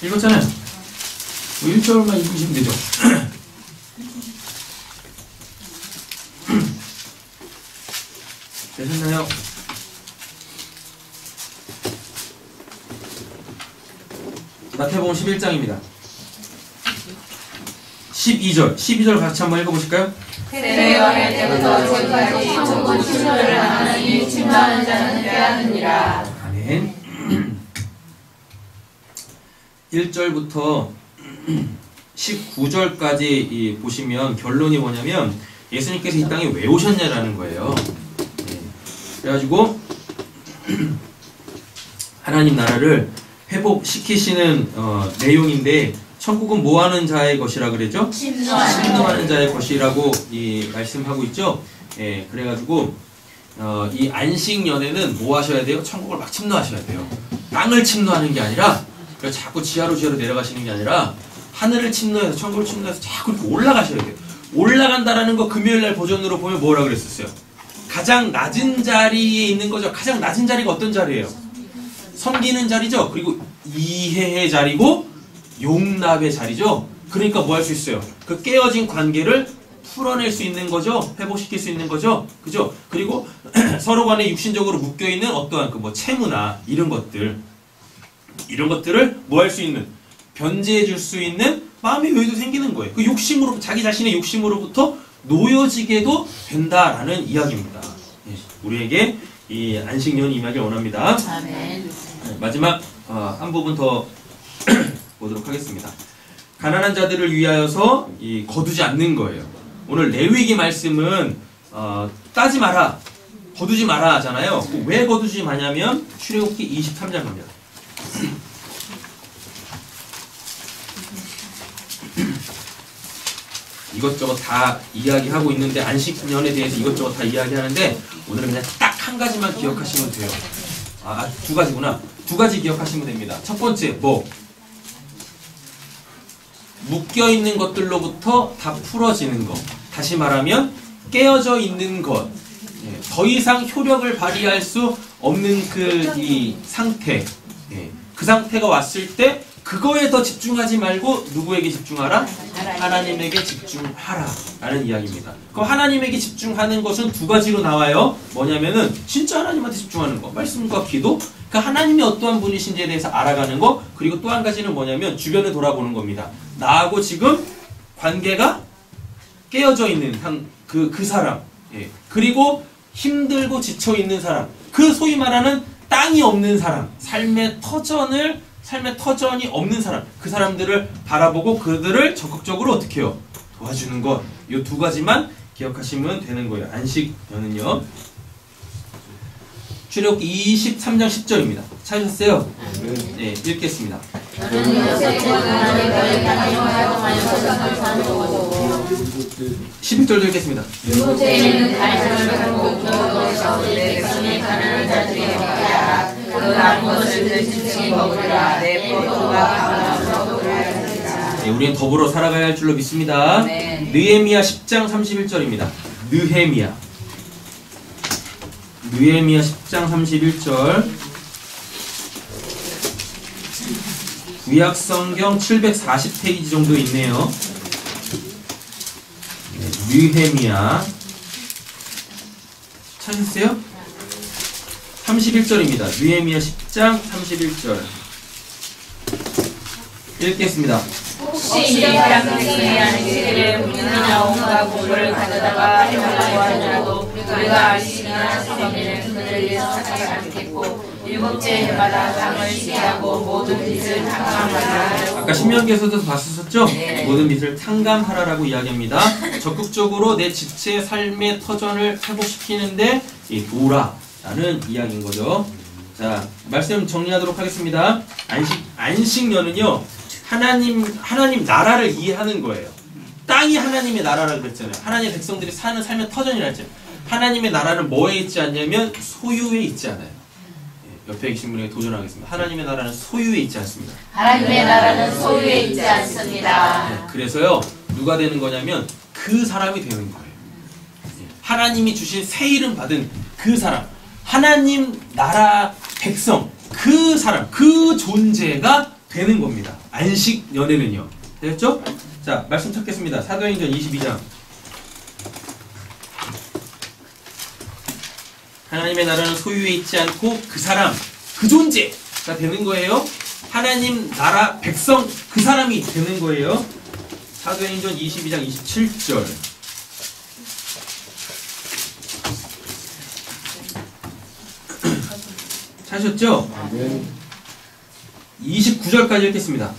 [SPEAKER 3] 읽었잖아요. 1절만 읽으시면 되죠. 되셨나요? 마태복음 11장입니다. 12절 같이 한번 읽어보실까요?
[SPEAKER 4] 세례요한의 때부터 지금까지 천국 신호를 하나니 침망하는 자는 빼앗느니라.
[SPEAKER 3] 아멘. 1절부터 19절까지 보시면 결론이 뭐냐면 예수님께서 이 땅에 왜 오셨냐라는 거예요. 네. 그래가지고 하나님 나라를
[SPEAKER 1] 회복시키시는 내용인데 천국은 뭐하는 자의 것이라 그랬죠? 침노하는 자의 것이라고 말씀하고 있죠. 예, 그래가지고 이 안식년에는 뭐 하셔야 돼요? 천국을 막 침노하셔야 돼요. 땅을 침노하는 게 아니라 자꾸 지하로 내려가시는 게 아니라 하늘을 침노해서 천국을 침노해서 자꾸 이렇게 올라가셔야 돼요. 올라간다라는 거 금요일날 버전으로 보면 뭐라 그랬었어요? 가장 낮은 자리에 있는 거죠. 가장 낮은 자리가 어떤 자리예요? 섬기는 자리죠. 그리고 이해의 자리고 용납의 자리죠. 그러니까 뭐 할 수 있어요? 그 깨어진 관계를 풀어낼 수 있는 거죠. 회복시킬 수 있는 거죠. 그죠? 그리고 서로 간에 육신적으로 묶여있는 어떠한 그 뭐 채무나 이런 것들을 뭐 할 수 있는, 변제해 줄 수 있는 마음의 여유도 생기는 거예요. 그 욕심으로, 자기 자신의 욕심으로부터 놓여지게도 된다라는 이야기입니다. 우리에게 이 안식년이 임하길 원합니다.
[SPEAKER 4] 아멘.
[SPEAKER 1] 마지막 한 부분 더 보도록 하겠습니다. 가난한 자들을 위하여서 거두지 않는 거예요. 오늘 레위기 말씀은 따지 마라, 거두지 마라 하잖아요. 왜 거두지 마냐면 출애굽기 23장 갑니다. 이것저것 다 이야기하고 있는데, 안식년에 대해서 이것저것 다 이야기하는데 오늘은 그냥 딱 한 가지만 기억하시면 돼요. 두 가지구나. 두 가지 기억하시면 됩니다. 첫 번째, 뭐? 묶여있는 것들로부터 다 풀어지는 것. 다시 말하면 깨어져 있는 것. 더 이상 효력을 발휘할 수 없는 이 상태. 그 상태가 왔을 때 그거에 더 집중하지 말고 누구에게 집중하라? 하나님에게 집중하라 라는 이야기입니다. 그럼 하나님에게 집중하는 것은 두 가지로 나와요. 뭐냐면은 진짜 하나님한테 집중하는 거, 말씀과 기도. 그 하나님이 어떠한 분이신지에 대해서 알아가는 거. 그리고 또 한 가지는 뭐냐면 주변을 돌아보는 겁니다. 나하고 지금 관계가 깨어져 있는 그 사람, 그리고 힘들고 지쳐있는 사람, 그 소위 말하는 땅이 없는 사람, 삶의 터전이 없는 사람, 그 사람들을 바라보고 그들을 적극적으로 어떻게 해요? 도와주는 것. 이 두 가지만 기억하시면 되는 거예요. 안식년은요. 출애굽기 23장 10절입니다. 찾으셨어요? 네, 읽겠습니다. 11절도 읽겠습니다.
[SPEAKER 4] 유대인은 갈증을 먹고 너희 백성이 가난한 자들이 먹으라. 그 남은 것을 든든히 먹으라. 내 포도와 감람으로 먹으라.
[SPEAKER 1] 네, 우리는 더불어 살아가야 할 줄로 믿습니다. 느헤미야 10장 31절입니다. 느헤미야 10장 31절. 구약성경 740페이지 정도 있네요. 느헤미야 찾으세요? 31절입니다. 느헤미야 10장 31절 읽겠습니다.
[SPEAKER 4] 혹시 이 백성이 안식일에 물이나 온갖 물을 가져다가 해달라고 하더라도 우리가 안식이나 성일은 그들을 위해서 하지 않겠고 일곱째 해마다 땅을 쉬게 하고 모든 빚을 탕감하라.
[SPEAKER 1] 아까 신명기에서도 봤었죠? 모든 빚을 탕감하라라고 이야기합니다. 적극적으로 내 지체 삶의 터전을 회복시키는데 도라라는 이야기인 거죠. 자, 말씀 정리하도록 하겠습니다. 안식년은요, 하나님 나라를 이해하는 거예요. 땅이 하나님의 나라라고 그랬잖아요. 하나님의 백성들이 사는 삶의 터전이라 했잖아요. 하나님의 나라는 뭐에 있지 않냐면 소유에 있지 않아요. 옆에 계신 분에게 도전하겠습니다. 하나님의 나라는 소유에 있지 않습니다.
[SPEAKER 4] 하나님의 나라는 소유에 있지 않습니다.
[SPEAKER 1] 그래서요, 누가 되는 거냐면 그 사람이 되는 거예요. 하나님이 주신 새 이름 받은 그 사람, 하나님 나라 백성, 그 사람, 그 존재가 되는 겁니다. 안식년에는요. 됐죠? 자, 말씀 찾겠습니다. 사도행전 22장. 하나님의 나라는 소유에 있지 않고 그 사람, 그 존재가 되는 거예요. 하나님 나라 백성, 그 사람이 되는 거예요. 사도행전 22장 27절. 찾으셨죠? 29절까지 읽겠습니다.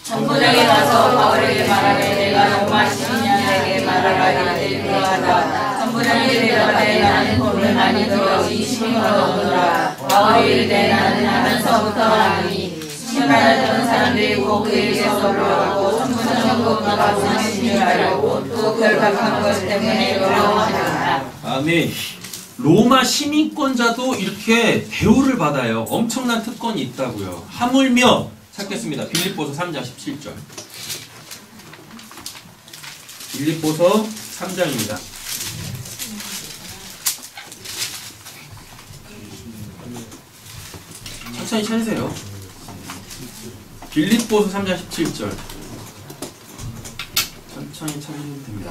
[SPEAKER 4] 전부장에 가서 바울에게 말하되 내가 로마 시민에게 말하라. 이르되 그러하다. 전부장이 대답하되 나는 돈을 많이 들어 20인을 얻으라. 바울이 이르되 나는 하면서부터 하니 받았던 사람들이 곧 그에게서 돌아가고 천군천군마다 원하신 줄 알고 또 결박한 것 때문에 두려워하더라.
[SPEAKER 3] 아멘. 로마 시민권자도 이렇게 대우를 받아요. 엄청난 특권이 있다고요. 하물며 찾겠습니다. 빌립보서 3장 17절. 빌립보서 3장입니다. 천천히 찾으세요. 빌립보서 3장 17절. 천천히 찾으시면 됩니다.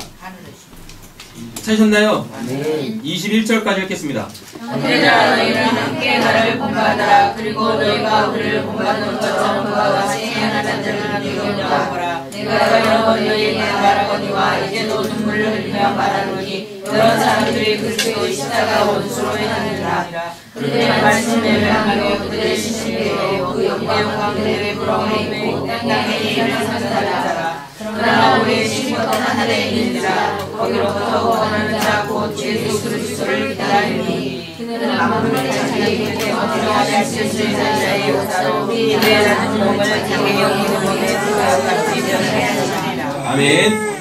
[SPEAKER 3] 찾으셨나요?
[SPEAKER 2] 네.
[SPEAKER 3] 21절까지 읽겠습니다.
[SPEAKER 4] 형제들아 너희는 함께 나를 본받으라. 그리고 너희가 우리를 본받는 것처럼 그와 같이 행하는 자들을 비교하거라. 내가 여러 번 너희에게 말하거니와 이제도 눈물을 흘리며 말하노니 여러 사람들이 그리스도의 십자가 원수로 행하느니라. 그들의 말씀을 명하고 그들의 신실에 그 영광 그들의 부러움에 있고 땅에 일을 사는 자라. 그러나 우리의 신부터 하늘에 있는 자 거기로부터 원하는 자 곧 예수 그리스도를 기다리니 그는 아무를 자기에게 어디로 수 있는 자의 역사로 이래라는 몸을 자기 영혼의 몸에 들어가지 변해하시리라.
[SPEAKER 3] 아멘.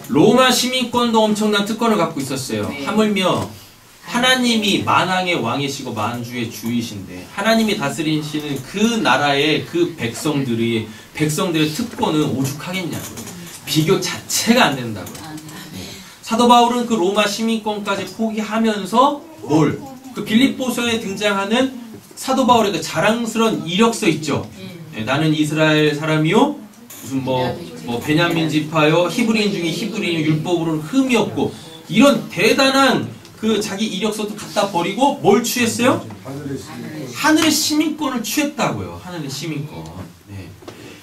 [SPEAKER 3] 로마 시민권도 엄청난 특권을 갖고 있었어요. 하물며 하나님이 만왕의 왕이시고 만주의 주이신데 하나님이 다스리시는 그 나라의 그 백성들의 특권은 오죽하겠냐고요. 비교 자체가 안 된다고요. 사도 바울은 그 로마 시민권까지 포기하면서 그 빌립보서에 등장하는 사도 바울의 그 자랑스러운 이력서 있죠. 나는 이스라엘 사람이요 무슨 뭐 베냐민 지파요 히브리인 중에 히브리인 율법으로는 흠이 없고 이런 대단한 그 자기 이력서도 갖다 버리고 뭘 취했어요? 하늘의 시민권을 취했다고요. 하늘의 시민권. 네.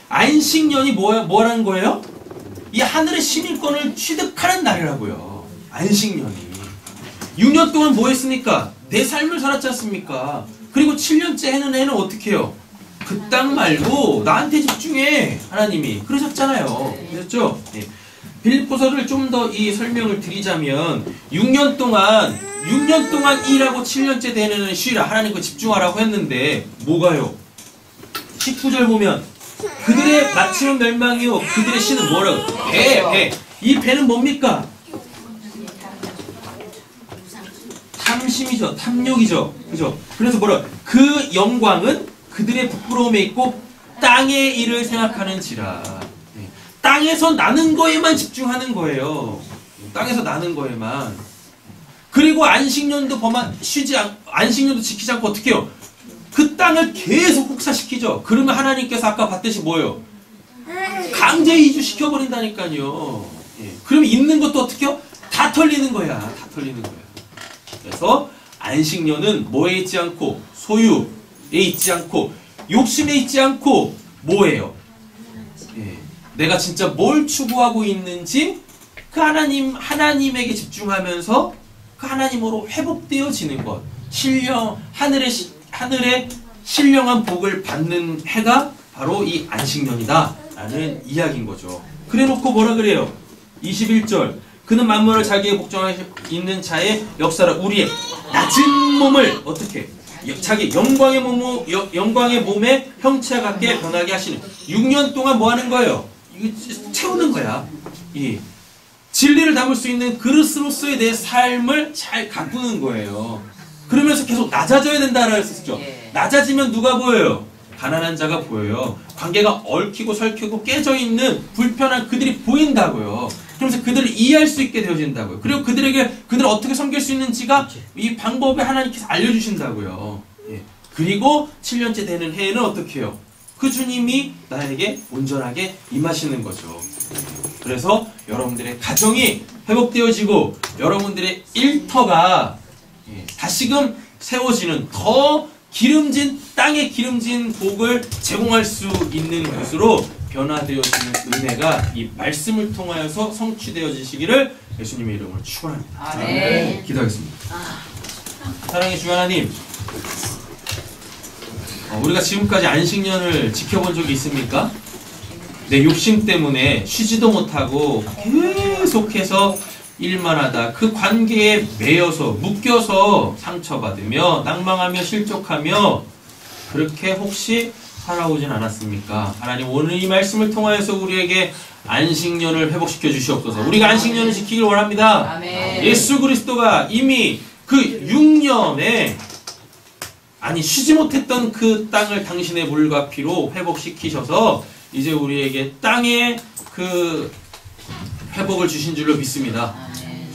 [SPEAKER 3] 안식년이 뭐라는 거예요? 이 하늘의 시민권을 취득하는 날이라고요. 안식년이. 6년 동안 뭐 했습니까? 내 삶을 살았지 않습니까? 그리고 7년째 해는 애는 어떻게 해요? 그 땅 말고 나한테 집중해. 하나님이. 그러셨잖아요. 그렇죠? 네. 빌립보서를 좀 더 이 설명을 드리자면 6년 동안 일하고 7년째 되는 애는 쉬라. 하나님 그 집중하라고 했는데 뭐가요? 19절 보면 그들의 마침은 멸망이요 그들의 신은 뭐라고? 배. 이 배는 뭡니까? 탐심이죠. 탐욕이죠. 그죠? 그래서 뭐라? 그 영광은 그들의 부끄러움에 있고 땅의 일을 생각하는지라. 네. 땅에서 나는 거에만 집중하는 거예요. 땅에서 나는 거에만. 그리고 안식년도 안식년도 지키지 않고 어떻게 해요? 그 땅을 계속 혹사시키죠. 그러면 하나님께서 아까 봤듯이 뭐예요? 강제 이주시켜버린다니까요. 예. 그러면 있는 것도 어떻게 해요? 다 털리는 거야. 다 털리는 거야. 그래서 안식년은 뭐에 있지 않고 소유에 있지 않고 욕심에 있지 않고 뭐예요? 예. 내가 진짜 뭘 추구하고 있는지 그 하나님에게 집중하면서 그 하나님으로 회복되어지는 것. 하늘의 신령한 복을 받는 해가 바로 이 안식년이다 라는 이야기인 거죠. 그래 놓고 뭐라 그래요? 21절 그는 만물을 자기의 복종하고 있는 자의 역사라 우리의 낮은 몸을 어떻게 자기 영광의 몸에 형체와 같게 변하게 하시는 6년 동안 뭐 하는 거예요? 이거 채우는 거야. 이 진리를 담을 수 있는 그릇으로서의 내 삶을 잘 가꾸는 거예요. 그러면서 계속 낮아져야 된다라고 했었죠. 낮아지면 누가 보여요? 가난한 자가 보여요. 관계가 얽히고 설키고 깨져있는 불편한 그들이 보인다고요. 그러면서 그들을 이해할 수 있게 되어진다고요. 그리고 그들을 어떻게 섬길 수 있는지가 이 방법을 하나님께서 알려주신다고요. 예. 그리고 7년째 되는 해에는 어떻게 해요? 그 주님이 나에게 온전하게 임하시는 거죠. 그래서 여러분들의 가정이 회복되어지고 여러분들의 일터가 다시금 세워지는 더 땅에 기름진 복을 제공할 수 있는 것으로 변화되어지는 은혜가 이 말씀을 통하여서 성취되어지시기를 예수님의 이름으로 축원합니다.
[SPEAKER 4] 네.
[SPEAKER 3] 기도하겠습니다. 사랑의 주 하나님, 우리가 지금까지 안식년을 지켜본 적이 있습니까? 내 욕심 때문에 쉬지도 못하고 계속해서 일만 하다 그 관계에 매여서 묶여서 상처받으며 낭망하며 실족하며 그렇게 혹시 살아오진 않았습니까? 하나님 오늘 이 말씀을 통하여서 우리에게 안식년을 회복시켜 주시옵소서. 우리가 안식년을 지키길 원합니다.
[SPEAKER 4] 아멘.
[SPEAKER 3] 예수 그리스도가 이미 그 6년에 쉬지 못했던 그 땅을 당신의 물과 피로 회복시키셔서 이제 우리에게 땅의 그 회복을 주신 줄로 믿습니다.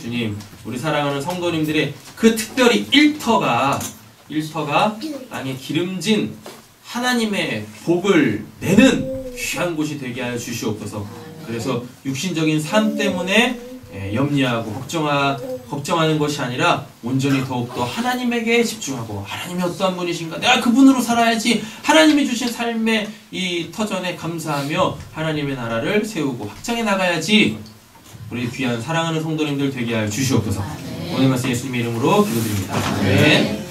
[SPEAKER 3] 주님, 우리 사랑하는 성도님들의 그 특별히 일터가 땅에 기름진 하나님의 복을 내는 귀한 곳이 되게 하여 주시옵소서. 그래서 육신적인 삶 때문에 염려하고 걱정하는 것이 아니라 온전히 더욱더 하나님에게 집중하고, 하나님이 어떠한 분이신가, 내가 그분으로 살아야지, 하나님이 주신 삶의 이 터전에 감사하며 하나님의 나라를 세우고 확장해 나가야지, 우리 귀한 사랑하는 성도님들 되게 하여 주시옵소서. 오늘 말씀 예수님의 이름으로 기도드립니다. 아멘.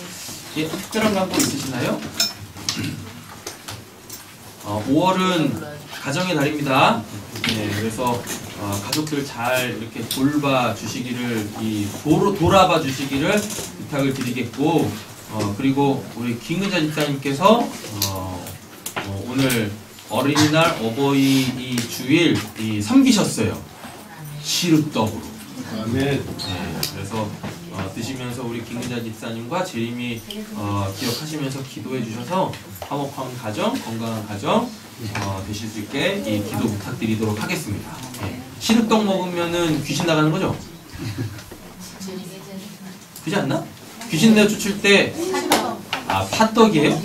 [SPEAKER 3] 예, 특별한 광고 있으시나요? 5월은 가정의 달입니다. 네, 그래서 가족들 잘 이렇게 돌봐 주시기를, 돌아봐 주시기를 부탁을 드리겠고, 그리고 우리 김은자 집사님께서 오늘 어린이날 어버이 이 주일 섬기셨어요. 시루떡으로.
[SPEAKER 2] 아멘.
[SPEAKER 3] 네, 그래서 드시면서 우리 김은자 집사님과 재림이 기억하시면서 기도해 주셔서 화목한 가정, 건강한 가정 되실 수 있게 이 기도 부탁드리도록 하겠습니다. 네. 시루떡 먹으면은 귀신 나가는 거죠? 그렇지 않나? 귀신 내어 쫓을 때 팥떡이에요?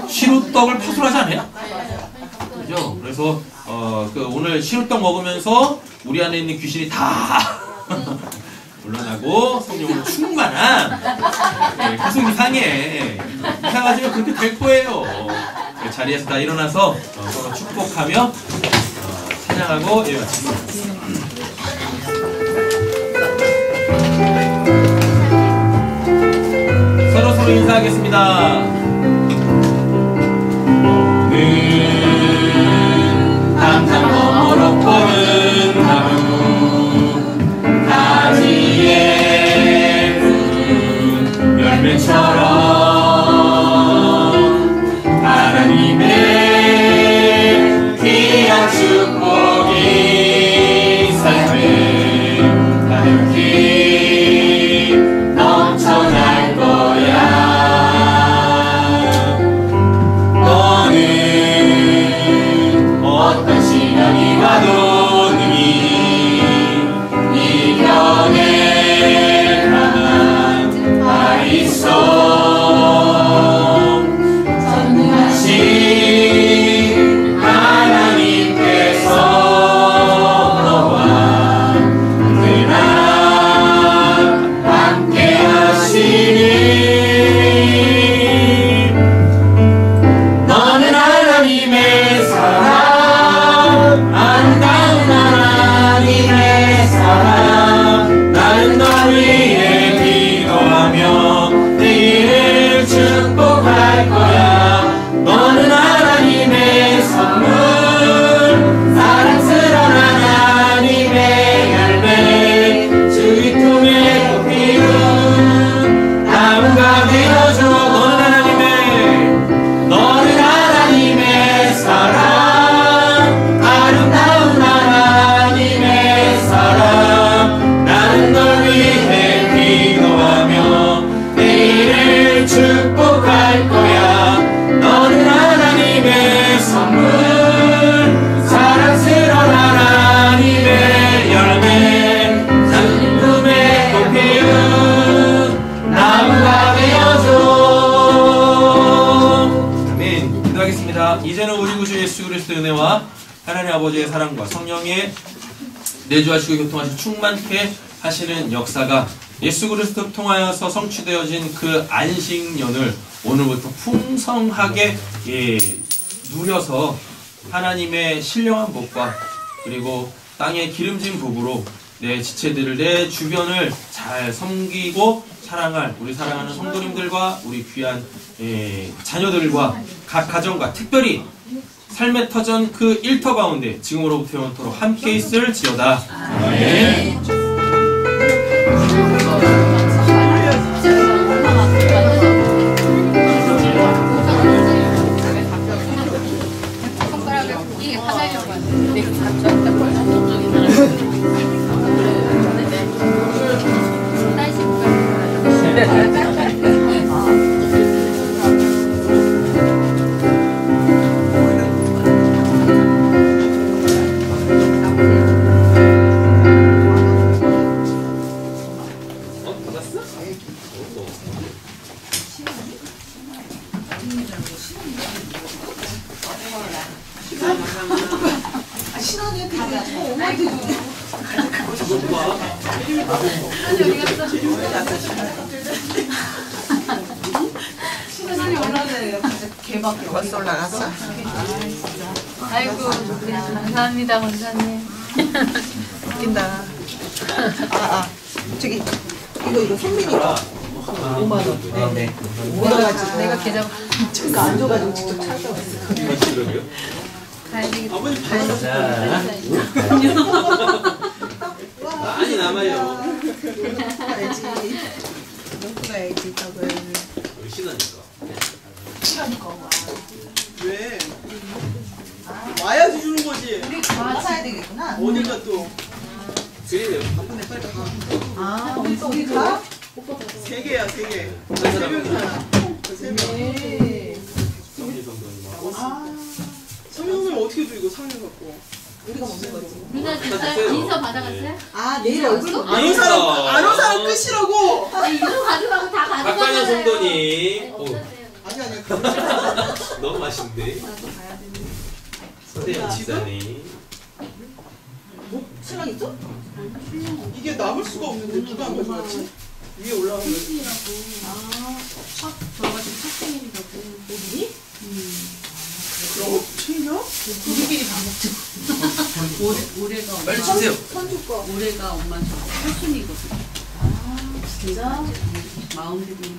[SPEAKER 3] 시루떡을 팥으로 하지 않아요? 그죠? 그래서 오늘 시루떡 먹으면서 우리 안에 있는 귀신이 다 물러나고 성령으로 충만한, 계속 이상하지만 그렇게 될 거예요. 그 자리에서 다 일어나서 서로 축복하며 찬양하고 예배 마치겠습니다. 서로 인사하겠습니다. 항상 너머로 뻗은 나무 가지에 푸른 열매처럼 하나님의 귀한 축복이 삶에 가득히 넘쳐날 거야. 너는 어떤 시련이 와도 능히 이겨낼 만한 있어. 이제는 우리 구주 예수 그리스도의 은혜와 하나님 아버지의 사랑과 성령의 내주하시고 교통하시고 충만케 하시는 역사가 예수 그리스도를 통하여서 성취되어진 그 안식년을 오늘부터 풍성하게 누려서 하나님의 신령한 복과 그리고 땅의 기름진 복으로 내 지체들을, 내 주변을 잘 섬기고 사랑할 우리 사랑하는 성도님들과 우리 귀한 자녀들과 각 가정과 특별히 삶의 터전 그 일터 가운데 지금으로부터 영원토록 함께 있을지어다. 아멘.
[SPEAKER 7] 할머니한테 주고 엄마한테 주고.
[SPEAKER 8] 시간이 올라가네요. 개밖에
[SPEAKER 6] 벌써 올라갔어?
[SPEAKER 4] 아이고, 감사합니다, 원사님.
[SPEAKER 7] 웃긴다. 저기 이거 선민이 거. 5만 원.
[SPEAKER 1] 네.
[SPEAKER 7] 올라가지고.
[SPEAKER 4] 내가 계좌
[SPEAKER 7] 그러니까 안 줘가지고 직접 찾아왔어.
[SPEAKER 4] 가야 되겠다.
[SPEAKER 2] 많이 남아요.
[SPEAKER 7] 가야지. 먹고 가야지 밥을.
[SPEAKER 2] 우리 신나니까.
[SPEAKER 7] 왜? 와야지 주는 거지.
[SPEAKER 6] 우리 사야 되겠구나.
[SPEAKER 7] 어딜가 또.
[SPEAKER 2] 그래요.
[SPEAKER 7] 아, 우리 가? 3개야, 3개. 3명이잖아. 3명. 성형을 어떻게 줘, 이거 상을 갖고. 우리가 먹는 거지.
[SPEAKER 4] 누나 진짜 인서 받아갔어요?
[SPEAKER 7] 아, 내일 얼굴 안 온
[SPEAKER 2] 인사.
[SPEAKER 7] 사람, 안 온 사람 끝이라고.
[SPEAKER 4] 아니, 이거 가져가고 다
[SPEAKER 2] 박관현
[SPEAKER 4] 가져가잖아요.
[SPEAKER 2] 성도님.
[SPEAKER 7] 아니, 아니야.
[SPEAKER 2] 너무 맛있는데. 서대현 지사님.
[SPEAKER 7] 신랑 있어? 이게 남을 수가 없는데 누가 안 가져갔지? 위에 올라간 거지. 그럼 챙겨?
[SPEAKER 8] 우리끼리 밥 먹자. 올해가
[SPEAKER 2] 빨리 주세요.
[SPEAKER 8] 올해가 엄마 사순이거든. 진짜? 마음들이